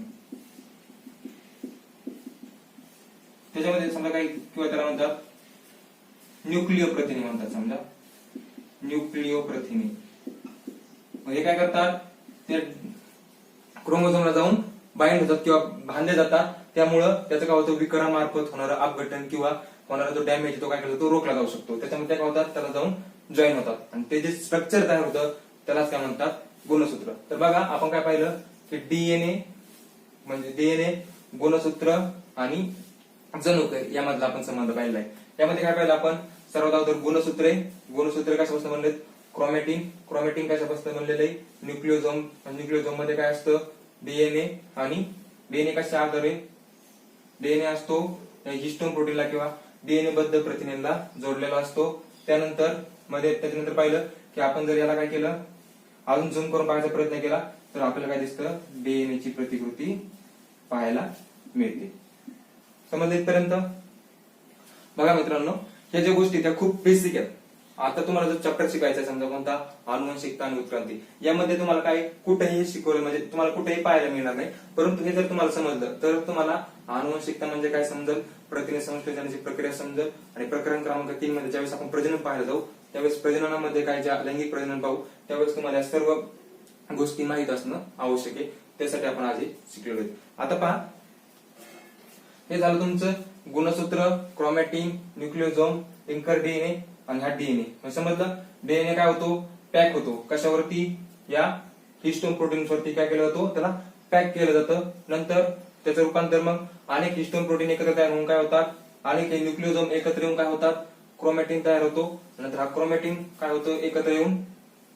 त्याच्यामध्ये समजा काही किंवा त्याला म्हणतात न्यूक्लिओ प्रथिने म्हणतात, समजा न्यूक्लिओ प्रथिने. हे काय करतात, ते क्रोमोझोमला जाऊन बाइंड होतात किंवा बांधले जातात. त्यामुळं त्याचं काय होतं, विकरामार्फत होणारं अपघटन किंवा होणारा जो डॅमेज तो काय करतो, तो रोखला जाऊ शकतो. त्याच्यामध्ये काय होतात, त्याला जाऊन जॉईन होतात आणि ते जे स्ट्रक्चर तयार होतं त्यालाच काय म्हणतात, गुणसूत्र. तर बघा आपण काय पाहिलं की डीएनए म्हणजे डीएनए, गुणसूत्र आणि जनुक यामधला आपण संबंध पाहिलाय. यामध्ये काय पाहिलं आपण, सर्वात अगोदर गुणसूत्रे. गुणसूत्रे कशापासून बनलेत, क्रोमॅटिन. क्रोमॅटिन कशापासून बनलेलं आहे, न्यूक्लिओझोम. न्यूक्लिओझोम मध्ये काय असतं, डीएनए. आणि डीएनए कशा आधारे, डीएनए असतो हिस्टोन प्रोटीनला किंवा डीएनए बद्ध प्रथिनेला जोडलेला असतो. त्याच्यानंतर पाहिलं की आपण जर याला काय केलं, अजून झूम करून पाहायचा प्रयत्न केला तर आपल्याला काय दिसतं, डीएनए ची प्रतिकृती पाहायला मिळते. समजलं इथपर्यंत? बघा मित्रांनो, ह्या ज्या गोष्टी त्या खूप बेसिक आहेत. आता तुम्हाला जर चॅप्टर शिकायचा समजा कोणता, आनुवंशिकता आणि उत्क्रांती, यामध्ये तुम्हाला काय कुठेही शिकवलं म्हणजे तुम्हाला कुठेही पाहायला मिळणार नाही. परंतु हे जर तुम्हाला समजलं तर तुम्हाला आनुवंशिकता म्हणजे काय समजेल, प्रथिने संश्लेषणाची प्रक्रिया समजेल. आणि प्रकरण क्रमांक 3 मध्ये ज्यावेळेस आपण प्रजनन पाहायला जाऊ त्यावेळेस प्रजननामध्ये काय, ज्या लैंगिक प्रजनन पाहू त्यावेळेस तुम्हाला सर्व गोष्टी माहीत असणं आवश्यक आहे. त्यासाठी आपण आज शिकलेलो आहे. आता पहा, हे झालं तुमचं गुणसूत्र, क्रोमॅटिन, न्यूक्लिओझोम, लिंकर डीएनए आणि हा डीएनए. समजलं, डीएनए काय होतो, पॅक होतो. कशावरती, या हिस्टोन प्रोटीन्स वरती काय केलं जातो, त्याला पॅक केलं जातं. नंतर त्याचं रूपांतर मग अनेक हिस्टोन प्रोटीन एकत्र तयार होऊन काय होतात, अनेक न्यूक्लिओझोम एकत्र येऊन काय होतात, क्रोमॅटिन तयार होतो. नंतर हा क्रोमॅटिन काय होतं, एकत्र येऊन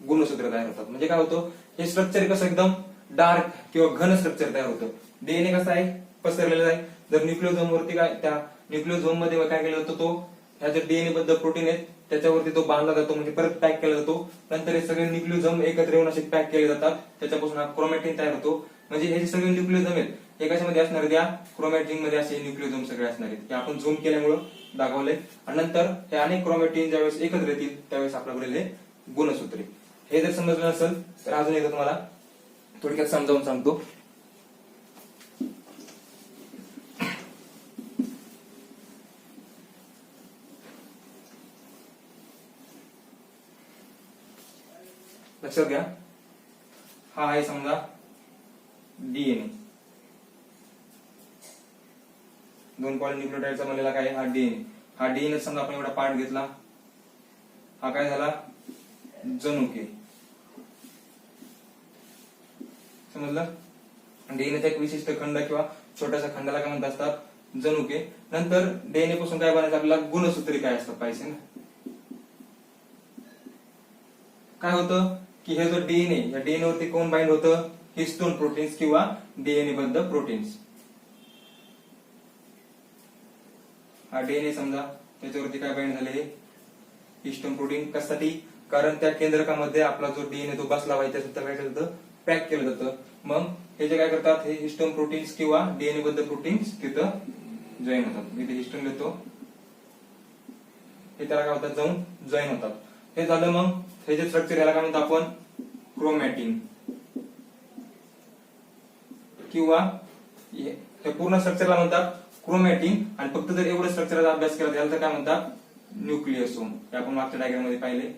गुणसूत्र तयार होतात. म्हणजे काय होतं, हे स्ट्रक्चर कसं एकदम डार्क किंवा घन स्ट्रक्चर तयार होतं. डीएनए कसं आहे, पसरलेलं आहे. जर न्यूक्लिओझोम वरती काय, त्या न्यूक्लिओझोम मध्ये काय केलं जातं, तो ह्या जे डीएनए बद्ध प्रोटीन आहेत त्याच्यावरती तो बांधला जातो, म्हणजे परत पॅक केला जातो. नंतर हे सगळे न्यूक्लिओझोम एकत्र येऊन असे पॅक केले जातात. त्याच्यापासून हा क्रोमॅटिन तयार होतो. म्हणजे हे जे सगळे न्यूक्लिओझोम आहेत हे कशामध्ये असणार, त्या क्रोमॅटिन मध्ये असे न्यूक्लिओझोम सगळे असणार आहेत. हे आपण झूम केल्यामुळे दाखवले. आणि नंतर हे अनेक क्रोमॅटिन ज्यावेळेस एकत्र येतील त्यावेळेस आपल्याकडे हे गुणसूत्रे. हे जर समजलं नसेल तर अजून एकदा तुम्हाला थोडक्यात समजावून सांगतो. लक्षात घ्या, हा आहे समजा डीएनए. 2 पॉलिन्यूक्लियोटाइडचा बनलेला काय, हा डीएनए. हा डीएनए समजा आपण एवढा पार्ट घेतला, हा काय झाला, जनुके. समजलं, डीएनएचा एक विशिष्ट खंड किंवा छोट्याशा खंडाला काय म्हणत असतात, जनुके. नंतर डीएनए पासून काय बनायचं, आपल्याला गुणसूत्रे काय असतात पाहिजे ना. काय होतं की हे जो डीएनए, या डीएनए वरती कोण बाइंड होतं, हिस्टोन प्रोटीन्स किंवा डीएनए बद्ध प्रोटीन्स. हा डीएनए समजा त्याच्यावरती काय बाइंड झाले, हिस्टोन प्रोटीन. कशासाठी, कारण त्या केंद्रकामध्ये आपला जो डीएनए तो बसला पाहिजे त्याचं काय केलं जातं, पॅक केलं जातं. मग हे जे काय करतात, हे हिस्टोन प्रोटीन्स किंवा डीएनए बद्ध प्रोटीन्स तिथं जॉईन होतात. इथे हिस्टोन देतो, हे त्याला काय होतात, जाऊन जॉईन होतात. हे झालं. मग हे जे स्ट्रक्चर याला काय म्हणतो आपण, क्रोमॅटिन. किंवा हे पूर्ण स्ट्रक्चरला म्हणतात क्रोमॅटिन. आणि फक्त जर एवढं स्ट्रक्चरचा अभ्यास केला त्याला तर काय म्हणतात, न्यूक्लियोसोम. हे आपण मागच्या डायग्राम मध्ये पाहिले.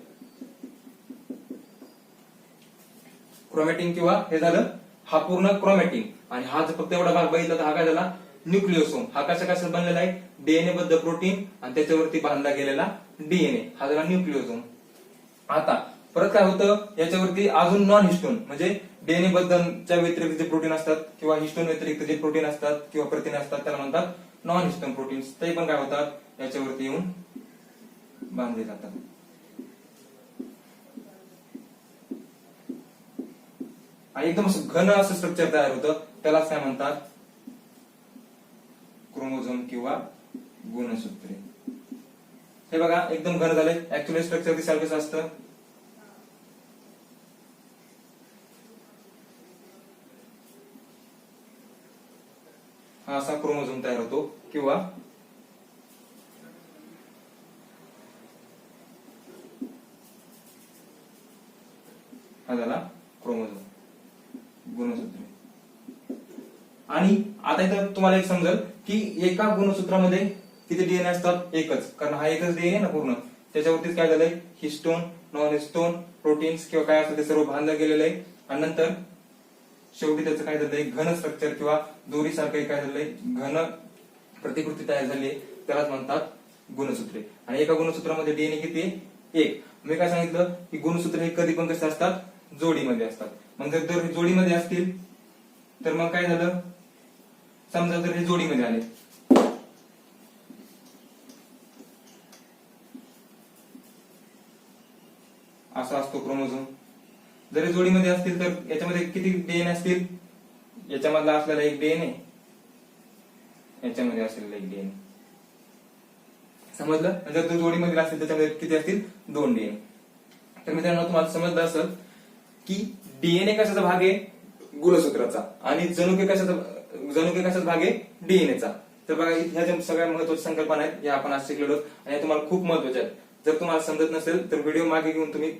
क्रोमॅटिन किंवा हे झालं, हा पूर्ण क्रोमॅटिन. आणि हा जर फक्त एवढा भाग बघितला तर हा काय झाला, न्यूक्लियोसोम. हा कशा बनलेला आहे, डीएनए बद्ध प्रोटीन आणि त्याच्यावरती बांधला गेलेला डीएनए, हा झाला न्यूक्लियोसोम. आता परत काय होतं, याच्यावरती अजून नॉन हिस्टोन म्हणजे डीएनए बद्दलच्या व्यतिरिक्त जे प्रोटीन असतात किंवा हिस्टोन व्यतिरिक्त जे प्रोटीन असतात किंवा प्रथिने असतात त्याला म्हणतात नॉन हिस्टोन प्रोटीन्स. ते पण काय होतात, याच्यावरती येऊन बांधले जातात. आणि एकदम घन असं स्ट्रक्चर तयार होतं, त्यालाच काय म्हणतात, क्रोमोझोम किंवा गुणसूत्रे. हे बघा एकदम घन झाले. ऍक्च्युअली स्ट्रक्चर दिसायला कसं असतं, हा असा क्रोमोझोम तयार होतो किंवा हा झाला क्रोमोझोम, गुणसूत्रे. आणि आता इथं तुम्हाला एक समजेल की एका गुणसूत्रामध्ये किती डीएनए असतात? एकच, कारण हा एकच डीएनए ना पूर्ण, त्याच्यावरतीच काय झालंय, हिस्टोन, नॉन हिस्टोन, प्रोटीन्स किंवा काय असतं ते सर्व बांधलं गेलेलं आहे. आणि नंतर शेवटी त्याचं काय झालंय, घन स्ट्रक्चर किंवा दोरीसारखं काय झालंय, घन प्रतिकृती तयार झाली आहे, त्यालाच म्हणतात गुणसूत्रे. आणि एका गुणसूत्रामध्ये डीएनए किती आहे? एक. मी काय सांगितलं की गुणसूत्र हे कधी पण कसे असतात? जोडीमध्ये असतात. मग जर हे जोडीमध्ये असतील तर मग काय झालं, समजा जर हे जोडीमध्ये आले, असा असतो क्रोमोझोम. जर हे जोडीमध्ये असतील तर याच्यामध्ये किती डीएनए असतील? याच्यामधला असलेला एक डीएनए, याच्यामध्ये असलेला एक डीएनए, समजलं? जर तो जोडीमध्ये असेल त्याच्यामध्ये किती असतील? 2 डीएनए. तर मित्रांनो तुम्हाला समजलं असेल की डीएनए कशाचा भाग आहे? गुणसूत्राचा. आणि जनुके कशाचा भाग आहे? डीएनएचा. तर बघा ह्या ज्या सगळ्या महत्वाच्या संकल्पना आहेत या आपण आज शिकलेलो आणि तुम्हाला खूप महत्वाच्या आहेत. जर तुम्हाला समजत नसेल तर व्हिडिओ मागे घेऊन तुम्ही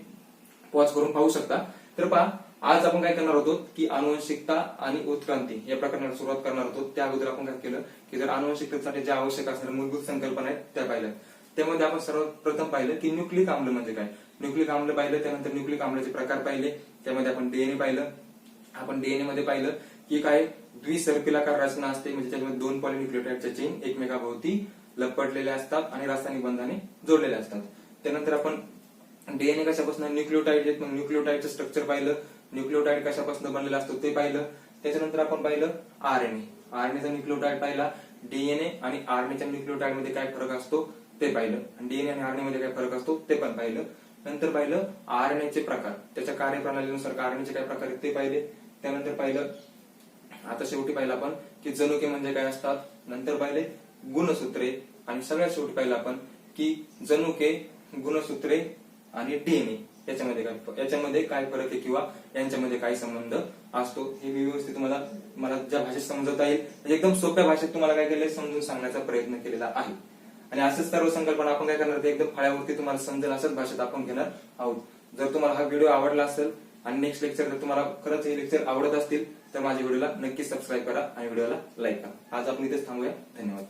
पॉज करून पाहू शकता. तर पहा, आज आपण काय करणार होतो की आनुवंशिकता आणि उत्क्रांती या प्रकरणाला सुरुवात करणार होतो. त्या अगोदर आपण काय केलं की जर आनुवंशिकतेसाठी ज्या आवश्यक असणाऱ्या मूलभूत संकल्पना आहेत त्या पाहिल्या. त्यामध्ये आपण सर्वप्रथम पाहिलं की न्यूक्लिक आम्ल म्हणजे काय. न्यूक्लिक आम्ल पाहिलं, त्यानंतर न्यूक्लिक आम्लाचे प्रकार पाहिले, त्यामध्ये आपण डीएनए पाहिलं. आपण डीएनए मध्ये पाहिलं की काय द्विसर्पिलाकार रचना असते, म्हणजे त्याच्यामध्ये 2 पॉलिन्यूक्लियोटाइडच्या चेन एकमेकाभोवती लपटलेल्या असतात आणि रासायनिक बंधाने जोडलेल्या असतात. त्यानंतर आपण डीएनए कशापासून, न्यूक्लियोटाइड आहेत, मग न्यूक्लियोटाइडचं स्ट्रक्चर पाहिलं, न्यूक्लियोटाइड कशापासून बनलेला असतो ते पाहिलं. त्याच्यानंतर आपण पाहिलं आरएनए, आरएनएचा न्यूक्लियोटाइड पाहिला. डीएनए आणि आरएनएच्या न्यूक्लियोटाइड मध्ये काय फरक असतो ते पाहिलं. डीएनए आणि आरएनए मध्ये काय फरक असतो ते पण पाहिलं. नंतर पाहिलं आरएनएचे प्रकार, त्याच्या कार्यप्रणालीनुसार आरएनएचे काय प्रकार आहेत ते पाहिले. त्यानंतर पाहिलं, आता शेवटी पाहिलं आपण की जनुके म्हणजे काय असतात. नंतर पाहिले गुणसूत्रे आणि सगळ्यात शेवटी पाहिलं आपण की जनुके, गुणसूत्रे आणि डीएनए याच्यामध्ये काय फरक आहे किंवा यांच्यामध्ये काय संबंध असतो हे व्यवस्थित मला ज्या भाषेत समजता येईल, म्हणजे एकदम सोप्या भाषेत तुम्हाला काय केलंय समजून सांगण्याचा प्रयत्न केलेला आहे. आणि असंच सर्व संकल्पना आपण काय करणार, एकदम फळ्यावरती तुम्हाला समजेल अशाच भाषेत आपण घेणार आहोत. जर तुम्हाला हा व्हिडिओ आवडला असेल आणि नेक्स्ट लेक्चर जर तुम्हाला खरंच हे लेक्चर आवडत असतील तर माझ्या व्हिडिओला नक्की सबस्क्राईब करा आणि व्हिडिओला लाईक करा. आज आपण इथेच थांबूया. धन्यवाद.